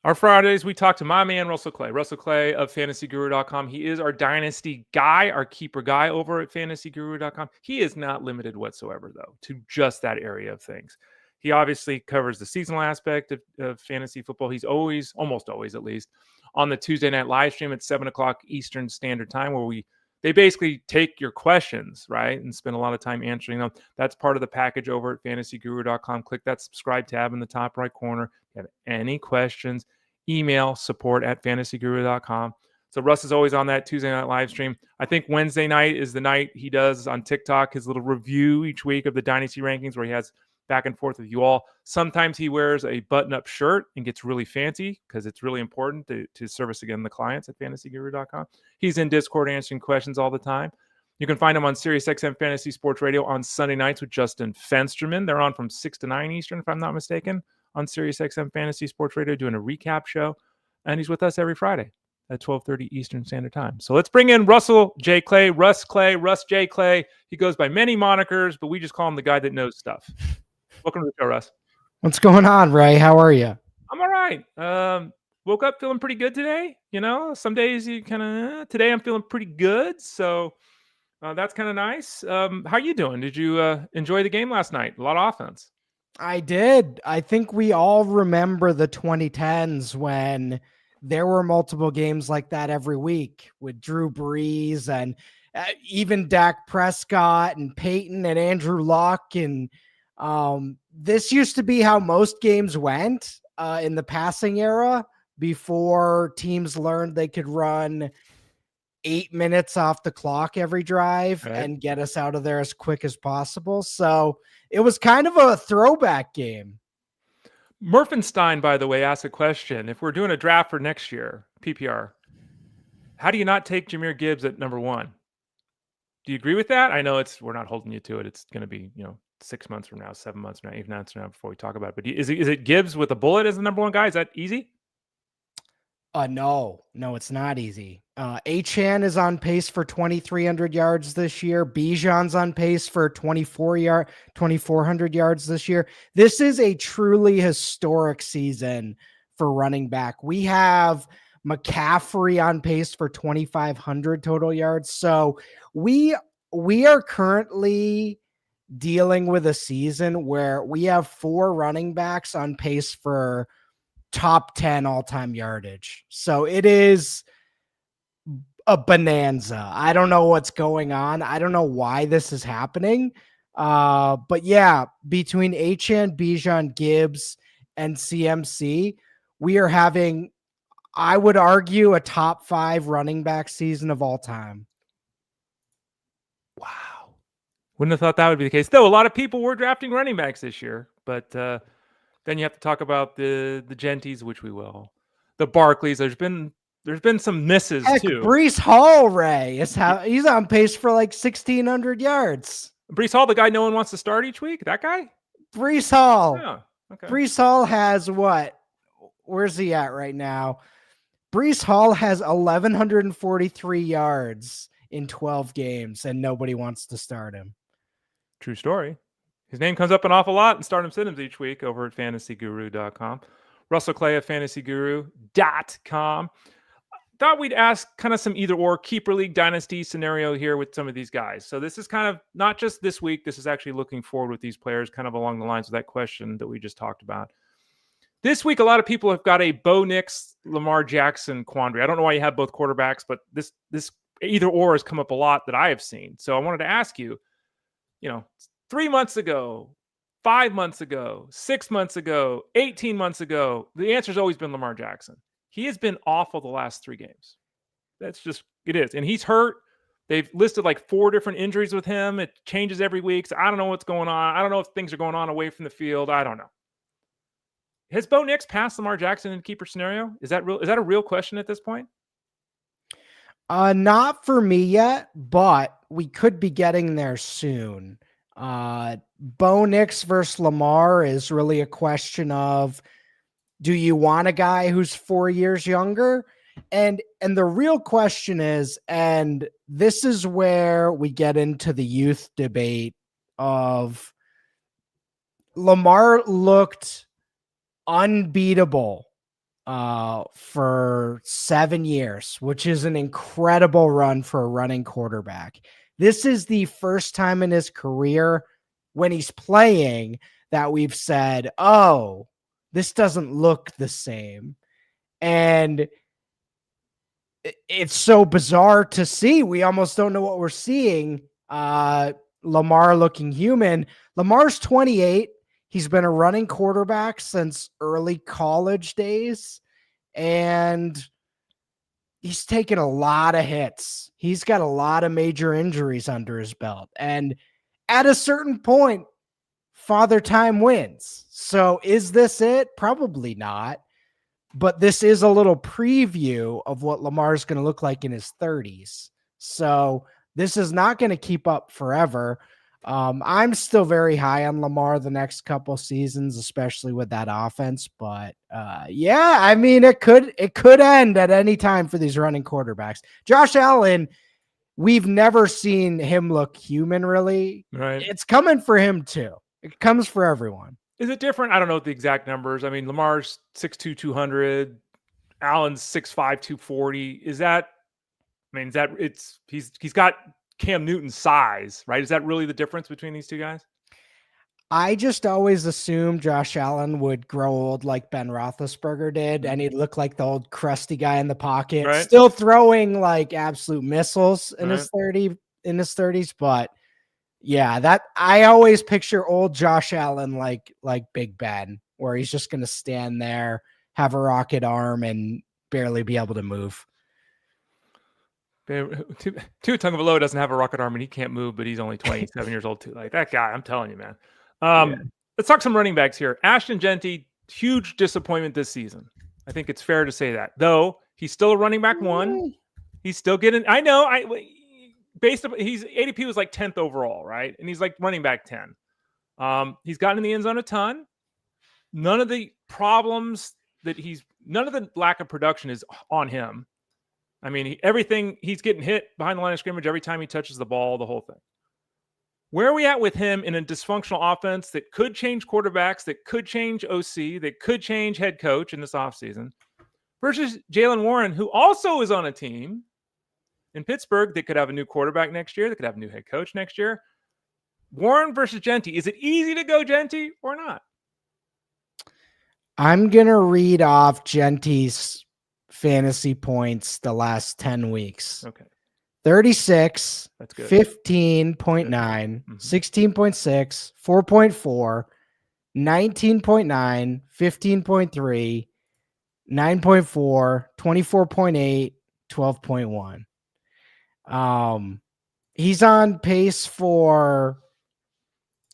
A: Our Fridays, we talk to my man, Russell Clay. Russell Clay of fantasyguru.com. He is our dynasty guy, our keeper guy over at fantasyguru.com. He is not limited whatsoever, though, to just that area of things. He obviously covers the seasonal aspect of fantasy football. He's always, almost always at least, on the Tuesday night live stream at 7 o'clock Eastern Standard Time, where they basically take your questions, right, and spend a lot of time answering them. That's part of the package over at fantasyguru.com. Click that subscribe tab in the top right corner. If you have any questions, email support@fantasyguru.com. So Russ is always on that Tuesday night live stream. I think Wednesday night is the night he does on TikTok his little review each week of the Dynasty rankings where he has back and forth with you all. Sometimes he wears a button-up shirt and gets really fancy because it's really important to service, again, the clients at fantasyguru.com. He's in Discord answering questions all the time. You can find him on SiriusXM Fantasy Sports Radio on Sunday nights with Justin Fensterman. They're on from 6 to 9 Eastern, if I'm not mistaken, on SiriusXM Fantasy Sports Radio doing a recap show. And he's with us every Friday at 12:30 Eastern Standard Time. So let's bring in Russell J. Clay, Russ J. Clay. He goes by many monikers, but we just call him the guy that knows stuff. Welcome to the show, Russ.
B: What's going on, Ray? How are you?
A: I'm all right. Woke up feeling pretty good today. You know, some days you kind of, today I'm feeling pretty good. So that's kind of nice. How you doing? Did you enjoy the game last night? A lot of offense.
B: I did. I think we all remember the 2010s when there were multiple games like that every week with Drew Brees and even Dak Prescott and Peyton and Andrew Luck. And this used to be how most games went in the passing era before teams learned they could run 8 minutes off the clock every drive and get us out of there as quick as possible. So it was kind of a throwback game.
A: Murphenstein, by the way, asked a question. If we're doing a draft for next year, PPR, how do you not take Jahmyr Gibbs at number 1? Do you agree with that? I know we're not holding you to it. It's going to be, 6 months from now, 7 months from now, 8 months from now before we talk about it. But is it Gibbs with a bullet as the number 1 guy? Is that easy?
B: No, it's not easy. Achane is on pace for 2,300 yards this year. Bijan's on pace for 2,400 yards this year. This is a truly historic season for running back. We have McCaffrey on pace for 2,500 total yards. So we are currently dealing with a season where we have 4 running backs on pace for top 10 all-time yardage. So it is a bonanza. I don't know what's going on. I don't know why this is happening. But yeah, between Achane, Bijan, Gibbs, and CMC, we are having, I would argue, a top 5 running back season of all time.
A: Wow. Wouldn't have thought that would be the case. Though a lot of people were drafting running backs this year, but then you have to talk about the Jeantys, which we will. The Barkleys. There's been some misses too.
B: Breece Hall, Ray, he's on pace for like 1,600 yards.
A: Breece Hall, the guy no one wants to start each week. That guy.
B: Breece Hall.
A: Yeah. Okay.
B: Breece Hall has what? Where's he at right now? Breece Hall has 1,143 yards in 12 games, and nobody wants to start him.
A: True story. His name comes up an awful lot in Stardom Sims each week over at fantasyguru.com. Russell Clay at fantasyguru.com. Thought we'd ask kind of some either or keeper league dynasty scenario here with some of these guys. So this is kind of not just this week. This is actually looking forward with these players kind of along the lines of that question that we just talked about. This week, a lot of people have got a Bo Nix, Lamar Jackson quandary. I don't know why you have both quarterbacks, but this either or has come up a lot that I have seen. So I wanted to ask you, 3 months ago, 5 months ago, 6 months ago, 18 months ago, the answer's always been Lamar Jackson. He has been awful the last 3 games. That's just, it is. And he's hurt. They've listed like 4 different injuries with him. It changes every week. So I don't know what's going on. I don't know if things are going on away from the field. I don't know. Has Bo Nix passed Lamar Jackson in keeper scenario? Is that real? Is that a real question at this point?
B: Not for me yet, but we could be getting there soon. Bo Nix versus Lamar is really a question of, do you want a guy who's 4 years younger? And the real question is, and this is where we get into the youth debate of Lamar looked unbeatable for 7 years, which is an incredible run for a running quarterback. This is the first time in his career when he's playing that we've said, oh, this doesn't look the same. And it's so bizarre to see. We almost don't know what we're seeing. Lamar looking human. Lamar's 28. He's been a running quarterback since early college days, and he's taken a lot of hits. He's got a lot of major injuries under his belt. And at a certain point, Father Time wins. So is this it? Probably not. But this is a little preview of what Lamar's going to look like in his 30s. So this is not going to keep up forever. I'm still very high on Lamar the next couple seasons, especially with that offense. But yeah, I mean, it could end at any time for these running quarterbacks. Josh Allen, we've never seen him look human, really.
A: Right.
B: It's coming for him too. It comes for everyone.
A: Is it different? I don't know the exact numbers. I mean, Lamar's 6'2", 200. Allen's 6'5", 240. Is that? I mean, is that he's got Cam Newton's size, right? Is that really the difference between these two guys?
B: I just always assumed Josh Allen would grow old like Ben Roethlisberger did, and he'd look like the old crusty guy in the pocket,
A: right.
B: Still throwing like absolute missiles in
A: right.
B: his 30s. But yeah, that I always picture old Josh Allen like Big Ben, where he's just going to stand there, have a rocket arm, and barely be able to move.
A: Tua Tagovailoa doesn't have a rocket arm and he can't move, but he's only 27 years old too. Like that guy, I'm telling you, man. Let's talk some running backs here. Ashton Jeanty, huge disappointment this season. I think it's fair to say that. Though he's still a running back one. He's still getting. I know. His ADP was like 10th overall, right? And he's like running back 10. He's gotten in the end zone a ton. None of the lack of production is on him. I mean, he's getting hit behind the line of scrimmage every time he touches the ball, the whole thing. Where are we at with him in a dysfunctional offense that could change quarterbacks, that could change OC, that could change head coach in this offseason, versus Jaylen Warren, who also is on a team in Pittsburgh that could have a new quarterback next year, that could have a new head coach next year? Warren versus Jeanty. Is it easy to go Jeanty or not?
B: I'm going to read off Jeanty's fantasy points the last 10 weeks.
A: Okay.
B: 36,
A: that's good.
B: 15.9, 16.6, 4.4, 19.9, 15.3, 9.4, 24.8, 12.1. He's on pace for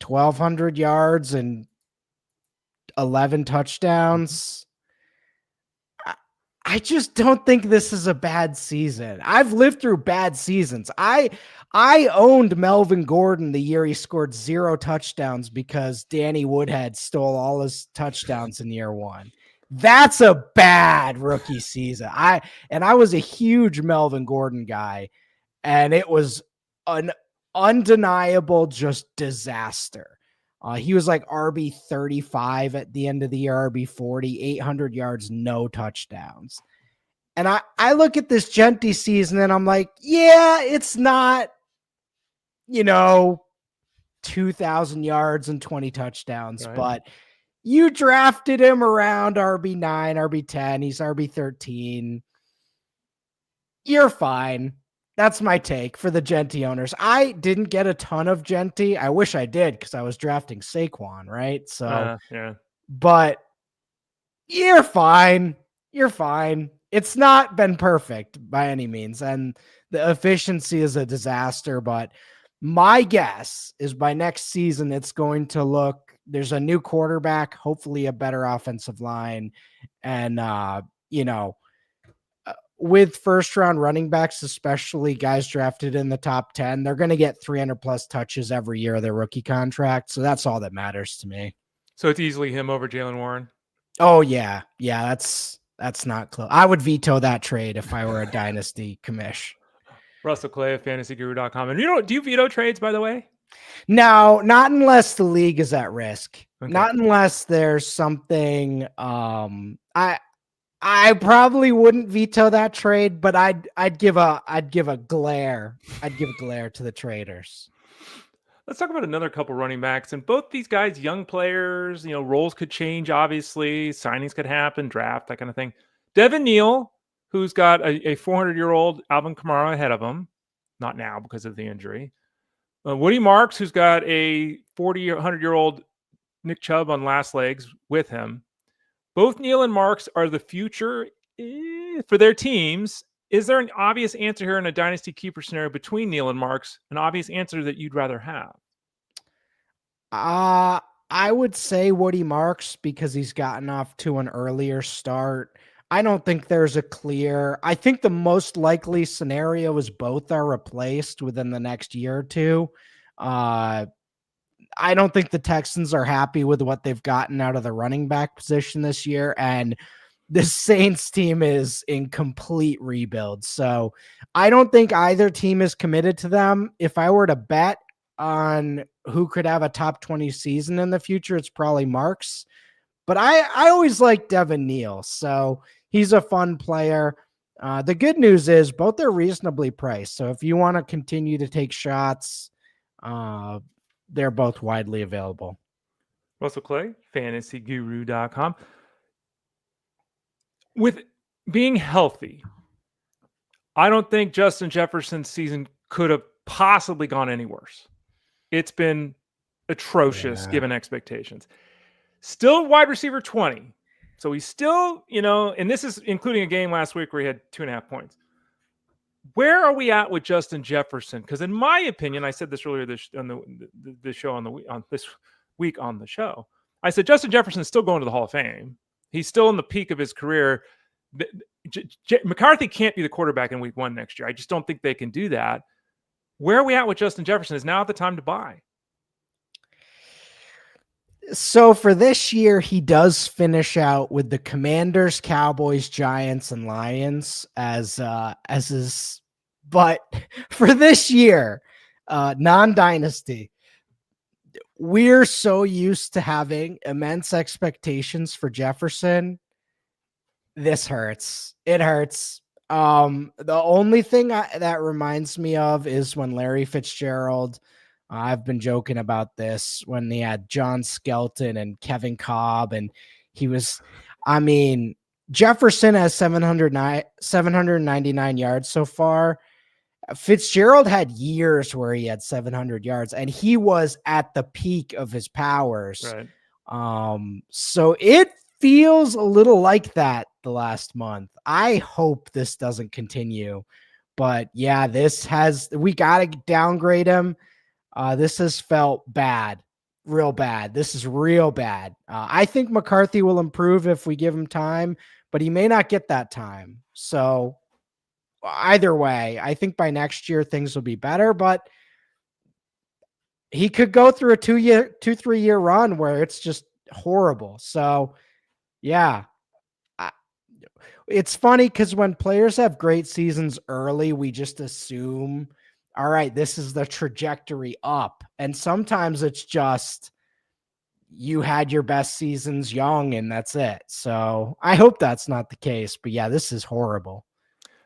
B: 1,200 yards and 11 touchdowns. I just don't think this is a bad season. I've lived through bad seasons. I owned Melvin Gordon the year he scored 0 touchdowns because Danny Woodhead stole all his touchdowns in year 1. That's a bad rookie season. I was a huge Melvin Gordon guy, and it was an undeniable just disaster. He was like RB 35 at the end of the year, RB 40, 800 yards, no touchdowns. And I look at this Jeanty season and I'm like, yeah, it's not, 2,000 yards and 20 touchdowns, right. But you drafted him around RB 9, RB 10. He's RB 13. You're fine. That's my take for the Jeanty owners. I didn't get a ton of Jeanty. I wish I did because I was drafting Saquon, right? So,
A: yeah.
B: But you're fine. You're fine. It's not been perfect by any means, and the efficiency is a disaster. But my guess is by next season, it's going to look. There's a new quarterback, hopefully a better offensive line, and with first-round running backs, especially guys drafted in the top 10, they're going to get 300-plus touches every year of their rookie contract. So that's all that matters to me.
A: So it's easily him over Jaylen Warren?
B: Oh, yeah. Yeah, that's not close. I would veto that trade if I were a dynasty commish.
A: Russell Clay of fantasyguru.com. And do you veto trades, by the way?
B: No, not unless the league is at risk. Okay. Not unless there's something I probably wouldn't veto that trade, but I'd give a glare. I'd give a glare to the traders.
A: Let's talk about another couple running backs. And both these guys, young players, roles could change, obviously. Signings could happen, draft, that kind of thing. Devin Neal, who's got a 400-year-old Alvin Kamara ahead of him. Not now because of the injury. Woody Marks, who's got a 100-year-old Nick Chubb on last legs with him. Both Neal and Marks are the future for their teams. Is there an obvious answer here in a dynasty keeper scenario between Neal and Marks? An obvious answer that you'd rather have?
B: I would say Woody Marks because he's gotten off to an earlier start. I don't think there's a clear. I think the most likely scenario is both are replaced within the next year or two. I don't think the Texans are happy with what they've gotten out of the running back position this year, and the Saints team is in complete rebuild. So I don't think either team is committed to them. If I were to bet on who could have a top 20 season in the future, it's probably Marks. But I always like Devin Neal, so he's a fun player. The good news is both are reasonably priced. So if you want to continue to take shots, they're both widely available.
A: Russell Clay, fantasyguru.com. With being healthy, I don't think Justin Jefferson's season could have possibly gone any worse. It's been atrocious given expectations. Still wide receiver 20. So he's still, and this is including a game last week where he had 2.5 points. Where are we at with Justin Jefferson? Because in my opinion, I said this earlier this week on the show. I said Justin Jefferson is still going to the Hall of Fame. He's still in the peak of his career. McCarthy can't be the quarterback in week 1 next year. I just don't think they can do that. Where are we at with Justin Jefferson? Is now the time to buy?
B: So for this year, he does finish out with the Commanders, Cowboys, Giants, and Lions as his. But for this year, non-dynasty, we're so used to having immense expectations for Jefferson. This hurts. It hurts. The only thing that reminds me of is when Larry Fitzgerald. I've been joking about this when he had John Skelton and Kevin Cobb, and Jefferson has 799 yards so far. Fitzgerald had years where he had 700 yards, and he was at the peak of his powers. Right. So it feels a little like that the last month. I hope this doesn't continue, but yeah, we got to downgrade him. This has felt bad, real bad. This is real bad. I think McCarthy will improve if we give him time, but he may not get that time. So either way, I think by next year things will be better, but he could go through a 3 year run where it's just horrible. So yeah, it's funny because when players have great seasons early, we just assume, all right, this is the trajectory up. And sometimes it's just you had your best seasons young and that's it. So I hope that's not the case. But yeah, this is horrible.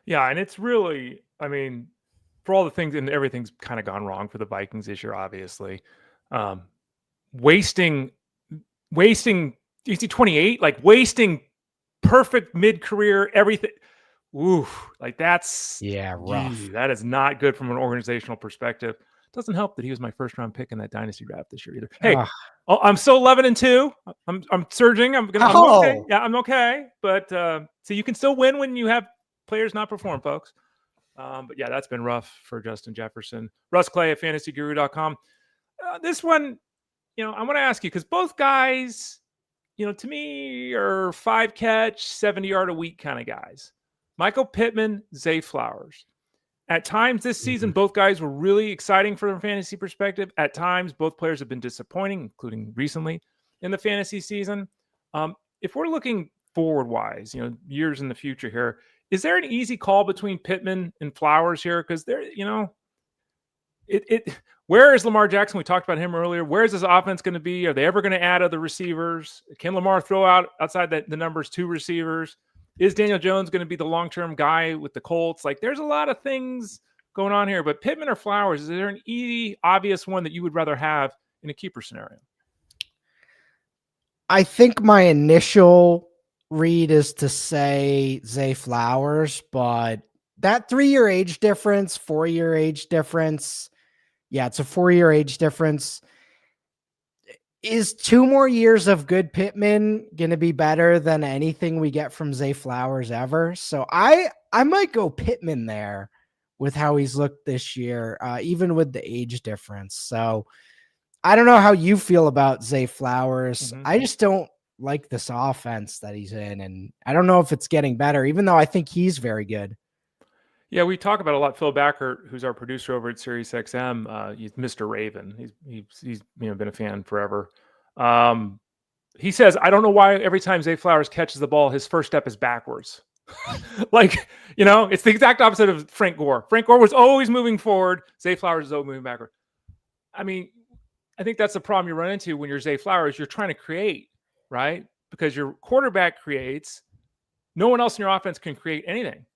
A: Yeah, and it's really, for all the things and everything's kind of gone wrong for the Vikings this year, obviously. Wasting you see 28, like wasting perfect mid-career, everything. Ooh, like that's
B: rough.
A: That is not good from an organizational perspective. Doesn't help that he was my first round pick in that dynasty draft this year either. Hey, I'm still 11-2. I'm surging. I'm okay. Yeah, I'm okay. But so you can still win when you have players not perform, folks. But yeah, that's been rough for Justin Jefferson. Russ Clay at fantasyguru.com. This one, I want to ask you because both guys, to me are 5 catch, 70 yard a week kind of guys. Michael Pittman, Zay Flowers. At times this season, both guys were really exciting from a fantasy perspective. At times, both players have been disappointing, including recently in the fantasy season. If we're looking forward-wise, years in the future here, is there an easy call between Pittman and Flowers here? Because they're, where is Lamar Jackson? We talked about him earlier. Where is his offense going to be? Are they ever going to add other receivers? Can Lamar throw outside the numbers 2 receivers? Is Daniel Jones going to be the long-term guy with the Colts? Like, there's a lot of things going on here. But Pittman or Flowers, is there an easy, obvious one that you would rather have in a keeper scenario?
B: I think my initial read is to say Zay Flowers, but that 3-year age difference, 4-year age difference, yeah, it's a 4-year age difference. Is 2 more years of good Pittman going to be better than anything we get from Zay Flowers ever? So I might go Pittman there with how he's looked this year, even with the age difference. So I don't know how you feel about Zay Flowers. I just don't like this offense that he's in, and I don't know if it's getting better, even though I think he's very good.
A: Yeah, we talk about a lot. Phil Backert, who's our producer over at SiriusXM, he's Mr. Raven. He's been a fan forever. He says, I don't know why every time Zay Flowers catches the ball, his first step is backwards. It's the exact opposite of Frank Gore. Frank Gore was always moving forward. Zay Flowers is always moving backward. I mean, I think that's the problem you run into when you're Zay Flowers. You're trying to create, right? Because your quarterback creates. No one else in your offense can create anything.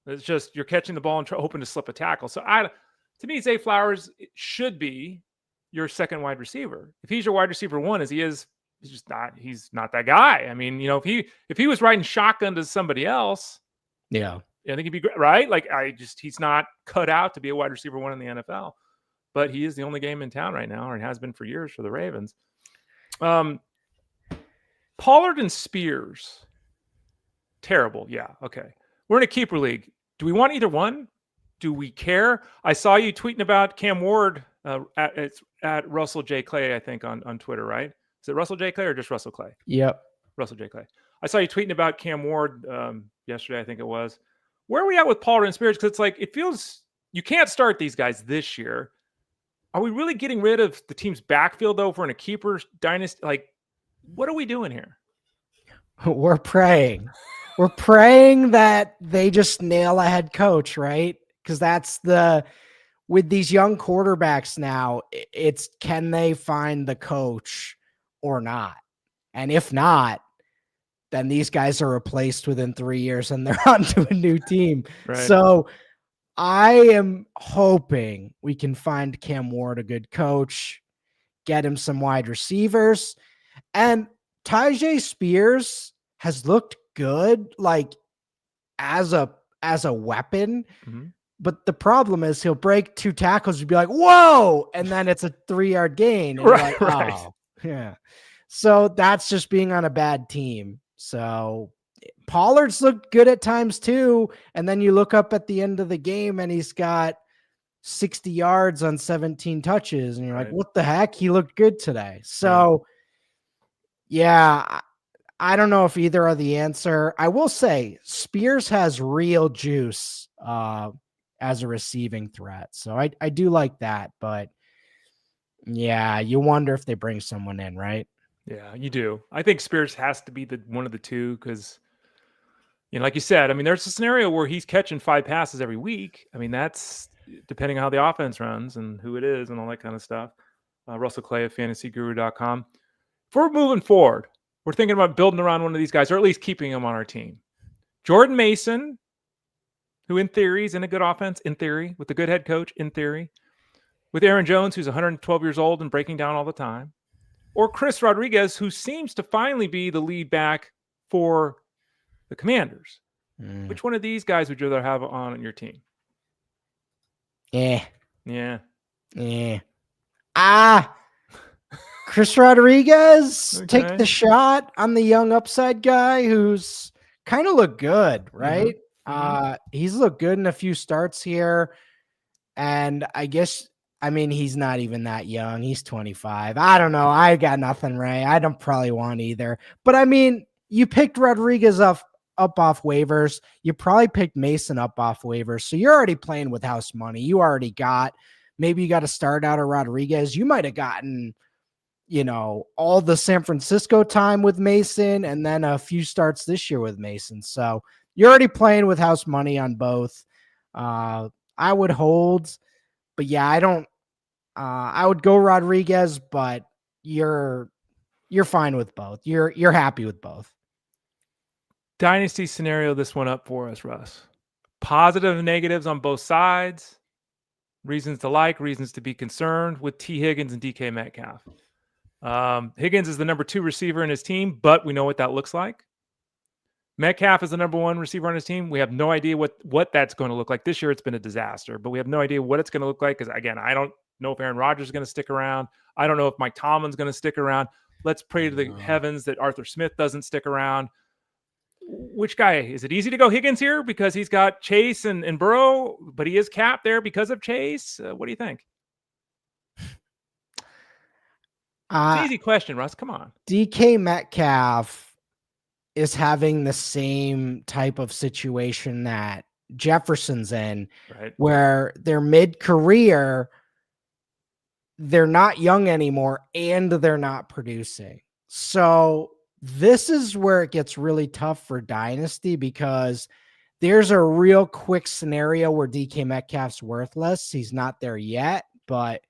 A: It's just you're catching the ball and hoping to slip a tackle. So to me, Zay Flowers should be your second wide receiver. If he's your wide receiver one, as he is, he's not that guy. I mean, if he was riding shotgun to somebody else,
B: yeah,
A: I think he'd be great, right? Like he's not cut out to be a wide receiver one in the NFL, but he is the only game in town right now, and has been for years for the Ravens. Pollard and Spears, terrible. Yeah, okay. We're in a keeper league. Do we want either one? Do we care? I saw you tweeting about Cam Ward at Russell J. Clay, I think, on Twitter, right? Is it Russell J. Clay or just Russell Clay?
B: Yep.
A: Russell J. Clay. I saw you tweeting about Cam Ward yesterday, I think it was. Where are we at with Pollard and Spears? Because it's like, it feels you can't start these guys this year. Are we really getting rid of the team's backfield, though, if we're in a keeper dynasty? Like, what are we doing here?
B: We're praying. We're praying that they just nail a head coach, right? Because that's with these young quarterbacks now, it's can they find the coach or not? And if not, then these guys are replaced within 3 years and they're on to a new team. Right. So I am hoping we can find Cam Ward a good coach, get him some wide receivers, and Tyjae Spears has looked good, like as a weapon. Mm-hmm. But the problem is he'll break 2 tackles and be like, whoa, and then it's a 3-yard gain. And
A: right,
B: you're like, oh, yeah. So that's just being on a bad team. So Pollard's looked good at times too. And then you look up at the end of the game and he's got 60 yards on 17 touches. And you're like, what the heck? He looked good today. So yeah, I don't know if either are the answer. I will say Spears has real juice as a receiving threat. So I do like that, but yeah, you wonder if they bring someone in, right?
A: Yeah, you do. I think Spears has to be one of the two because, like you said, I mean, there's a scenario where he's catching 5 passes every week. I mean, that's depending on how the offense runs and who it is and all that kind of stuff. Russell Clay of fantasyguru.com. If we're moving forward, we're thinking about building around one of these guys or at least keeping him on our team. Jordan Mason, who in theory is in a good offense, in theory, with a good head coach, in theory. With Aaron Jones, who's 112 years old and breaking down all the time. Or Chris Rodriguez, who seems to finally be the lead back for the Commanders. Which one of these guys would you rather have on your team?
B: Yeah. Chris Rodriguez, take the shot on the young upside guy who's kind of looked good, right? Mm-hmm. He's looked good in a few starts here. And I mean, he's not even that young. He's 25. I don't know. I got nothing, Ray. I don't probably want either. But I mean, you picked Rodriguez up off waivers. You probably picked Mason up off waivers. So you're already playing with house money. You already got, maybe you got to start out of Rodriguez. You might have gotten, all the San Francisco time with Mason and then a few starts this year with Mason. So you're already playing with house money on both. I would hold, but yeah, I would go Rodriguez, but you're fine with both. You're happy with both.
A: Dynasty scenario, this one up for us, Russ. Positive and negatives on both sides. Reasons to like, reasons to be concerned with T. Higgins and DK Metcalf. Higgins is the number 2 receiver in his team, but we know what that looks like. Metcalf is the number 1 receiver on his team. We have no idea what that's going to look like. This year it's been a disaster, but we have no idea what it's going to look like because, again, I don't know if Aaron Rodgers is going to stick around. I don't know if Mike Tomlin's going to stick around. Let's pray to the heavens that Arthur Smith doesn't stick around. Which guy? Is it easy to go Higgins here because he's got Chase and Burrow, but he is capped there because of Chase? What do you think? It's an easy question, Russ. Come on.
B: DK Metcalf is having the same type of situation that Jefferson's in,
A: right,
B: where they're mid-career, they're not young anymore, and they're not producing. So this is where it gets really tough for Dynasty, because there's a real quick scenario where DK Metcalf's worthless. He's not there yet, but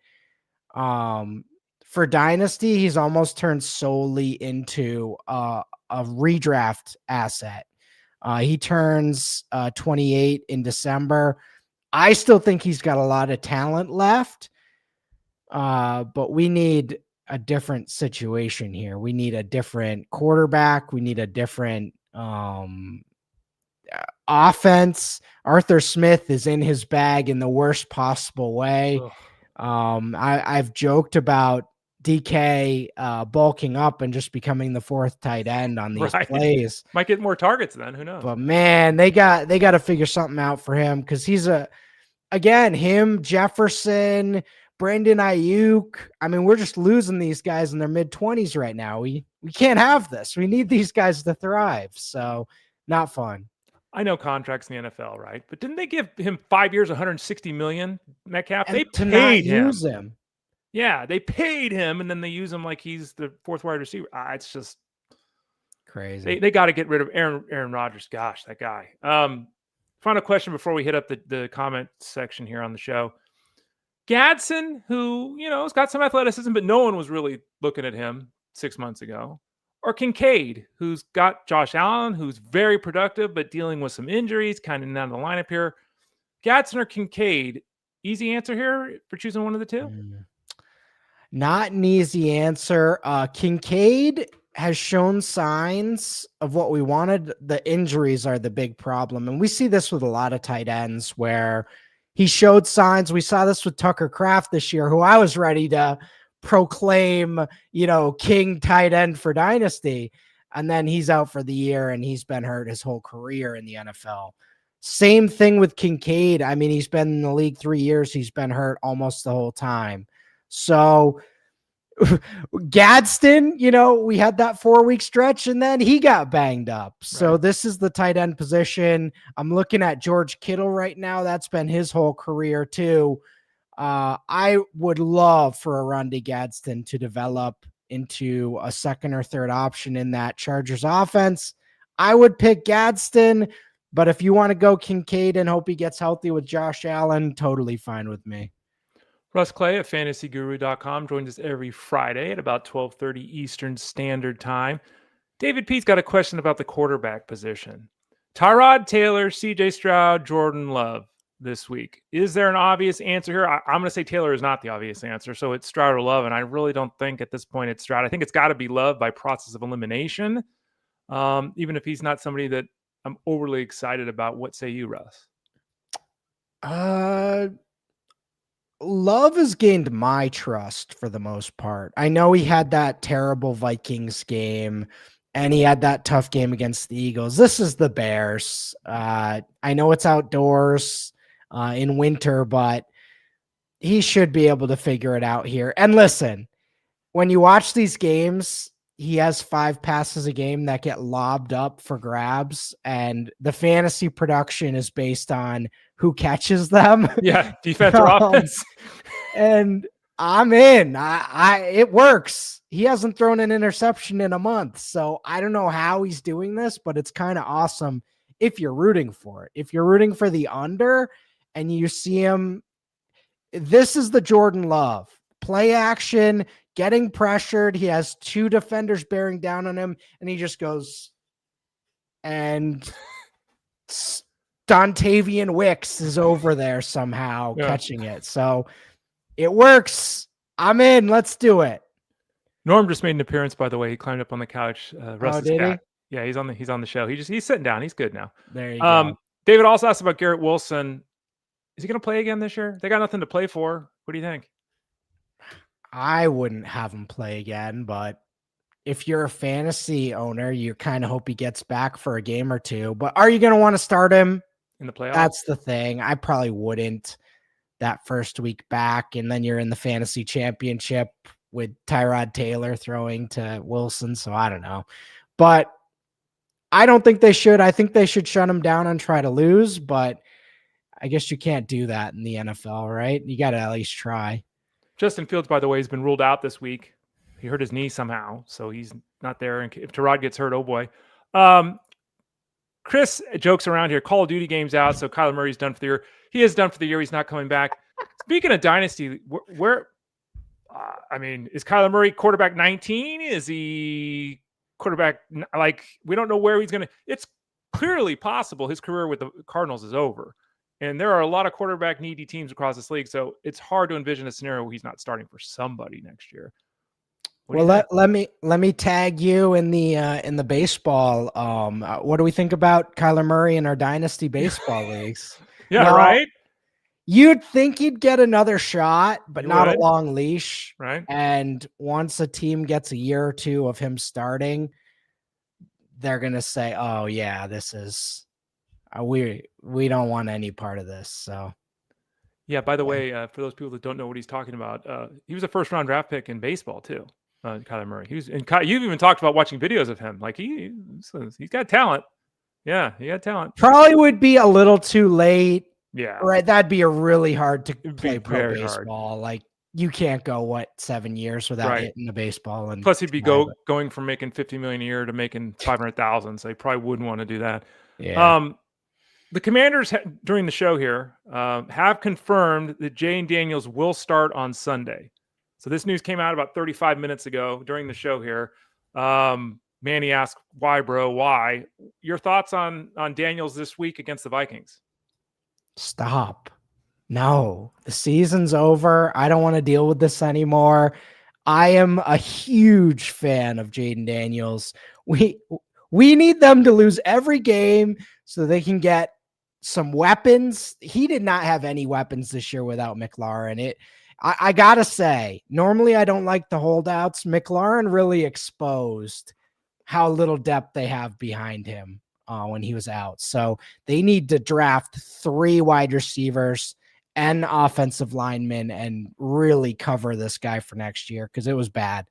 B: for Dynasty, he's almost turned solely into a redraft asset. He turns 28 in December. I still think he's got a lot of talent left, but we need a different situation here. We need a different quarterback. We need a different offense. Arthur Smith is in his bag in the worst possible way. I've joked about DK bulking up and just becoming the fourth tight end on these plays.
A: Might get more targets then. Who knows?
B: But man, they got to figure something out for him, because he's him, Jefferson, Brandon Ayuk. I mean, we're just losing these guys in their mid-20s right now. We can't have this. We need these guys to thrive. So not fun.
A: I know contracts in the NFL, right? But didn't they give him 5 years, $160 million, Metcalf? They paid him.
B: Use him.
A: Yeah, they paid him, and then they use him like he's the fourth wide receiver. It's just
B: crazy.
A: They got to get rid of Aaron Rodgers. Gosh, that guy. Final question before we hit up the comment section here on the show. Gadsen, who, has got some athleticism, but no one was really looking at him 6 months ago. Or Kincaid, who's got Josh Allen, who's very productive, but dealing with some injuries, kind of down the lineup here. Gadsen or Kincaid? Easy answer here for choosing one of the two?
B: Not an easy answer. Kincaid has shown signs of what we wanted. The injuries are the big problem. And we see this with a lot of tight ends where he showed signs. We saw this with Tucker Kraft this year, who I was ready to proclaim, king tight end for Dynasty. And then he's out for the year, and he's been hurt his whole career in the NFL. Same thing with Kincaid. I mean, he's been in the league 3 years. He's been hurt almost the whole time. So Gadsen, we had that 4-week stretch, and then he got banged up. So This is the tight end position. I'm looking at George Kittle right now. That's been his whole career too. I would love for a Ronde Gadsen to develop into a second or third option in that Chargers offense. I would pick Gadsen, but if you want to go Kincaid and hope he gets healthy with Josh Allen, totally fine with me.
A: Russ Clay at fantasyguru.com joins us every Friday at about 12:30 Eastern Standard Time. David P's got a question about the quarterback position. Tyrod Taylor, CJ Stroud, Jordan Love this week. Is there an obvious answer here? I'm going to say Taylor is not the obvious answer, so it's Stroud or Love, and I really don't think at this point it's Stroud. I think it's got to be Love by process of elimination, even if he's not somebody that I'm overly excited about. What say you, Russ?
B: Love has gained my trust for the most part. I know he had that terrible Vikings game, and he had that tough game against the Eagles. This is the Bears. I know it's outdoors in winter, but he should be able to figure it out here. And listen, when you watch these games, he has 5 passes a game that get lobbed up for grabs, and the fantasy production is based on who catches them.
A: Yeah, defense or offense.
B: And I'm in. It works. He hasn't thrown an interception in a month, so I don't know how he's doing this, but it's kind of awesome if you're rooting for it. If you're rooting for the under and you see him, this is the Jordan Love. Play action, getting pressured. He has 2 defenders bearing down on him, and he just goes, and Dontavian Wicks is over there somehow catching it. So it works. I'm in. Let's do it.
A: Norm just made an appearance, by the way. He climbed up on the couch. Russ's
B: did
A: cat. Yeah, he's on the show. He's sitting down. He's good now.
B: There you go.
A: David also asked about Garrett Wilson. Is he going to play again this year? They got nothing to play for. What do you think?
B: I wouldn't have him play again, but if you're a fantasy owner, you kind of hope he gets back for a game or two. But are you going to want to start him
A: in the playoffs?
B: That's the thing. I probably wouldn't that first week back, and then you're in the fantasy championship with Tyrod Taylor throwing to Wilson. So I don't know, but I don't think they should. I think they should shut him down and try to lose, but I guess you can't do that in the NFL, right? You got to at least try.
A: Justin Fields, by the way, has been ruled out this week. He hurt his knee somehow, so he's not there. And if Tyrod gets hurt, oh boy. Chris jokes around here. Call of Duty game's out, so Kyler Murray's done for the year. He is done for the year. He's not coming back. Speaking of dynasty, is Kyler Murray quarterback 19? Is he quarterback, we don't know where he's going to. It's clearly possible his career with the Cardinals is over. And there are a lot of quarterback needy teams across this league, so it's hard to envision a scenario where he's not starting for somebody next year.
B: Well, let me tag you in the baseball. What do we think about Kyler Murray in our dynasty baseball leagues?
A: Yeah, well, right.
B: You'd think he'd get another shot, but not a long leash.
A: Right.
B: And once a team gets a year or two of him starting, they're gonna say, "Oh yeah, this is we don't want any part of this." So.
A: Yeah, by the way, for those people that don't know what he's talking about, he was a first-round draft pick in baseball too. Kyler Murray. You've even talked about watching videos of him. Like he's got talent. Yeah, he got talent.
B: Probably would be a little too late.
A: Yeah,
B: right. That'd be a really hard to play pro baseball.
A: Hard.
B: Like you can't go 7 years without hitting the baseball. And
A: plus, he'd be going from making $50 million a year to making $500,000. So he probably wouldn't want to do that.
B: Yeah.
A: The Commanders during the show here have confirmed that Jayden Daniels will start on Sunday. So this news came out about 35 minutes ago during the show here. Manny asked, why, bro? Why? Your thoughts on Daniels this week against the Vikings?
B: Stop. No, the season's over. I don't want to deal with this anymore. I am a huge fan of Jayden Daniels. We need them to lose every game so they can get some weapons. He did not have any weapons this year without McLaurin. I gotta say, normally I don't like the holdouts. McLaurin really exposed how little depth they have behind him when he was out. So they need to draft 3 wide receivers and offensive linemen and really cover this guy for next year because it was bad.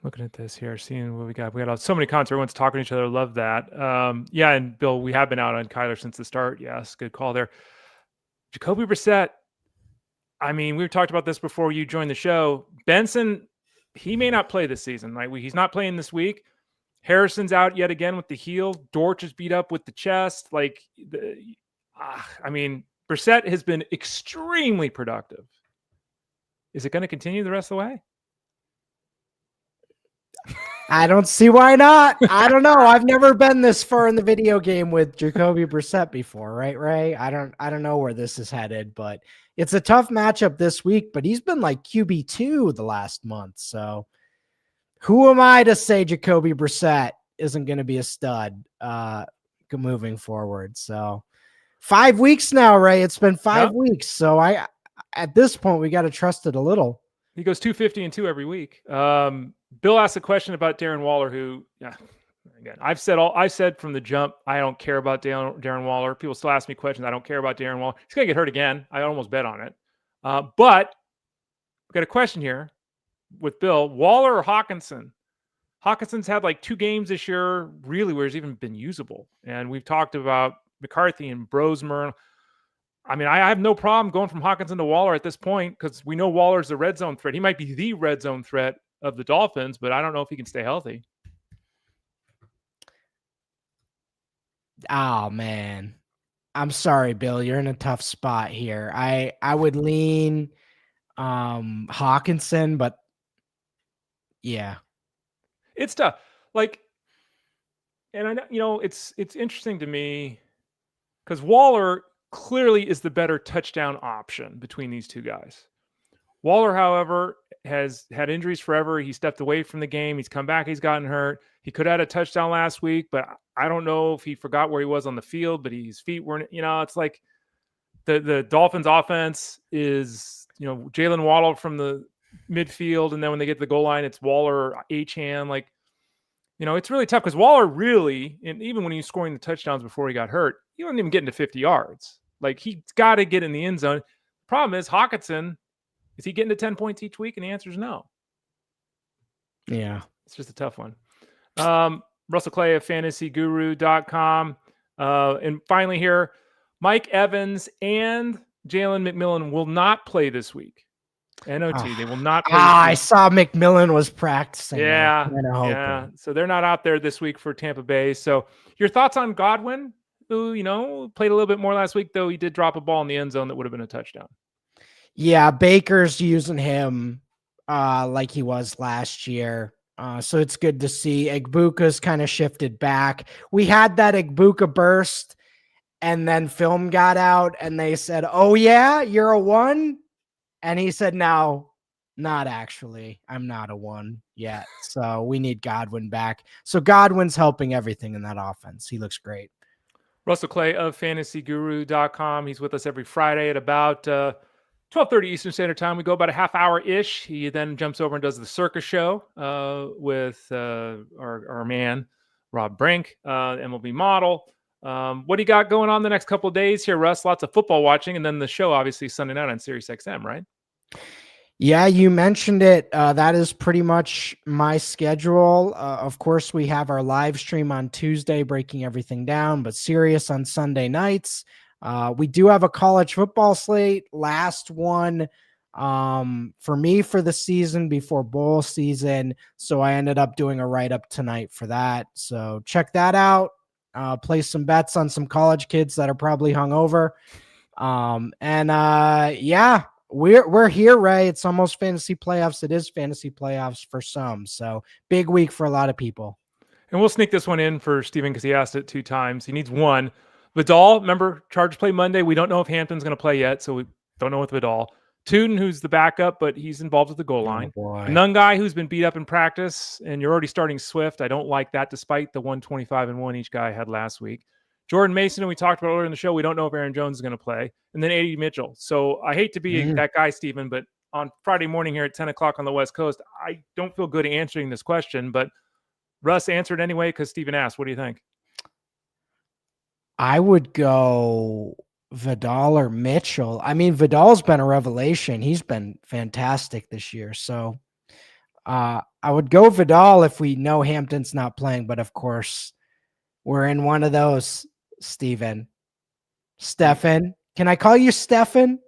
A: Looking at this here, seeing what we got. We got so many comments. Everyone's talking to each other. Love that. Yeah, and Bill, we have been out on Kyler since the start. Yes, good call there. Jacoby Brissett. I mean, we've talked about this before you joined the show. Benson, he may not play this season. Right? He's not playing this week. Harrison's out yet again with the heel. Dortch is beat up with the chest. Brissett has been extremely productive. Is it going to continue the rest of the way?
B: I don't see why not. I don't know. I've never been this far in the video game with Jacoby Brissett before, right, Ray? I don't know where this is headed, but it's a tough matchup this week, but he's been like QB2 the last month. So who am I to say Jacoby Brissett isn't going to be a stud moving forward? So 5 weeks now, Ray. It's been 5 weeks. So at this point, we got to trust it a little.
A: He goes 250 and 2 every week. Bill asked a question about Darren Waller, who, again, I've said from the jump, I don't care about Darren Waller. People still ask me questions. I don't care about Darren Waller. He's going to get hurt again. I almost bet on it. But we've got a question here with Bill. Waller or Hawkinson? Hawkinson's had 2 games this year, really, where he's even been usable. And we've talked about McCarthy and Brosmer. I mean, I have no problem going from Hawkinson to Waller at this point because we know Waller's the red zone threat. He might be the red zone threat of the Dolphins, but I don't know if he can stay healthy.
B: Oh, man. I'm sorry, Bill. You're in a tough spot here. I would lean Hawkinson, but yeah.
A: It's tough. And I know, it's interesting to me because Waller clearly is the better touchdown option between these two guys. Waller, however, has had injuries forever. He stepped away from the game. He's come back. He's gotten hurt. He could have had a touchdown last week, but I don't know if he forgot where he was on the field, but his feet weren't, it's like the Dolphins offense is Jalen Waddle from the midfield, and then when they get to the goal line, it's Waller, Achane. Like, it's really tough because Waller really, and even when he was scoring the touchdowns before he got hurt, he wasn't even getting to 50 yards. Like, he's got to get in the end zone. Problem is, Hockenson, is he getting to 10 points each week? And the answer is no.
B: Yeah.
A: It's just a tough one. Russell Clay of fantasyguru.com. And finally here, Mike Evans and Jalen McMillan will not play this week. NOT, they will not play.
B: I saw McMillan was practicing.
A: Yeah. So they're not out there this week for Tampa Bay. So your thoughts on Godwin, who, played a little bit more last week, though he did drop a ball in the end zone that would have been a touchdown.
B: Yeah, Baker's using him like he was last year. So it's good to see. Igbuka's kind of shifted back. We had that Igbuka burst, and then film got out, and they said, "Oh yeah, you're a 1," and he said, "No, not actually. I'm not a 1 yet." So we need Godwin back. So Godwin's helping everything in that offense. He looks great.
A: Russell Clay of fantasyguru.com. He's with us every Friday at about 12:30 Eastern Standard Time. We go about a half hour-ish. He then jumps over and does the circus show with our man, Rob Brink, MLB model. What do you got going on the next couple of days here, Russ? Lots of football watching, and then the show, obviously, Sunday night on SiriusXM, right?
B: Yeah, you mentioned it. That is pretty much my schedule. Of course, we have our live stream on Tuesday, breaking everything down, but Sirius on Sunday nights. We do have a college football slate, last one for me for the season before bowl season. So I ended up doing a write-up tonight for that. So check that out. Place some bets on some college kids that are probably hungover. Yeah, we're here, Ray. It's almost fantasy playoffs. It is fantasy playoffs for some. So big week for a lot of people.
A: And we'll sneak this one in for Steven because he asked it 2 times. He needs one. Vidal, remember, Chargers play Monday. We don't know if Hampton's going to play yet, so we don't know with Vidal. Tuden, who's the backup, but he's involved with the goal line. None guy who's been beat up in practice, and you're already starting Swift. I don't like that, despite the 125-1 each guy had last week. Jordan Mason, who we talked about earlier in the show, we don't know if Aaron Jones is going to play. And then A.D. Mitchell. So I hate to be that guy, Steven, but on Friday morning here at 10 o'clock on the West Coast, I don't feel good answering this question, but Russ answered anyway because Steven asked. What do you think?
B: I would go Vidal or Mitchell. I mean, Vidal's been a revelation. He's been fantastic this year. So I would go Vidal if we know Hampton's not playing. But of course, we're in one of those, Steven. Stefan. Can I call you Stefan?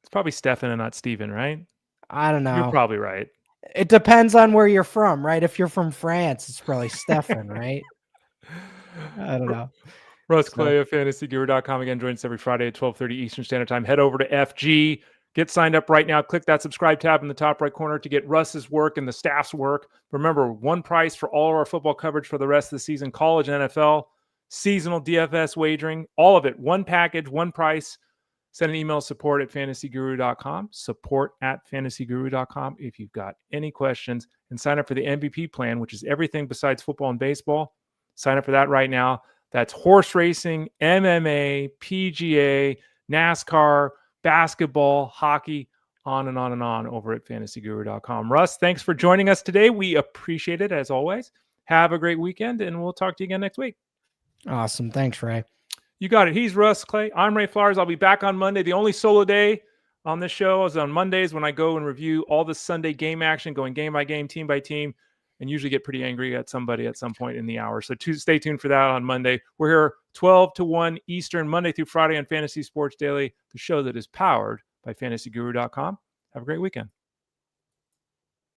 A: It's probably Stefan and not Steven, right?
B: I don't know.
A: You're probably right.
B: It depends on where you're from, right? If you're from France, it's probably Stefan, right? I don't know.
A: Russ Clay of fantasyguru.com. Again, join us every Friday at 12:30 Eastern Standard Time. Head over to FG. Get signed up right now. Click that subscribe tab in the top right corner to get Russ's work and the staff's work. Remember, one price for all of our football coverage for the rest of the season, college and NFL, seasonal DFS wagering, all of it. One package, one price. Send an email, support at fantasyguru.com, support at fantasyguru.com if you've got any questions, and sign up for the MVP plan, which is everything besides football and baseball. Sign up for that right now. That's horse racing, MMA, PGA, NASCAR, basketball, hockey, on and on and on over at fantasyguru.com. Russ, thanks for joining us today. We appreciate it as always. Have a great weekend, and we'll talk to you again next week.
B: Awesome. Thanks, Ray.
A: You got it. He's Russ Clay. I'm Ray Flowers. I'll be back on Monday. The only solo day on this show is on Mondays when I go and review all the Sunday game action, going game by game, team by team, and usually get pretty angry at somebody at some point in the hour. So stay tuned for that on Monday. We're here 12 to 1 Eastern, Monday through Friday on Fantasy Sports Daily, the show that is powered by fantasyguru.com. Have a great weekend.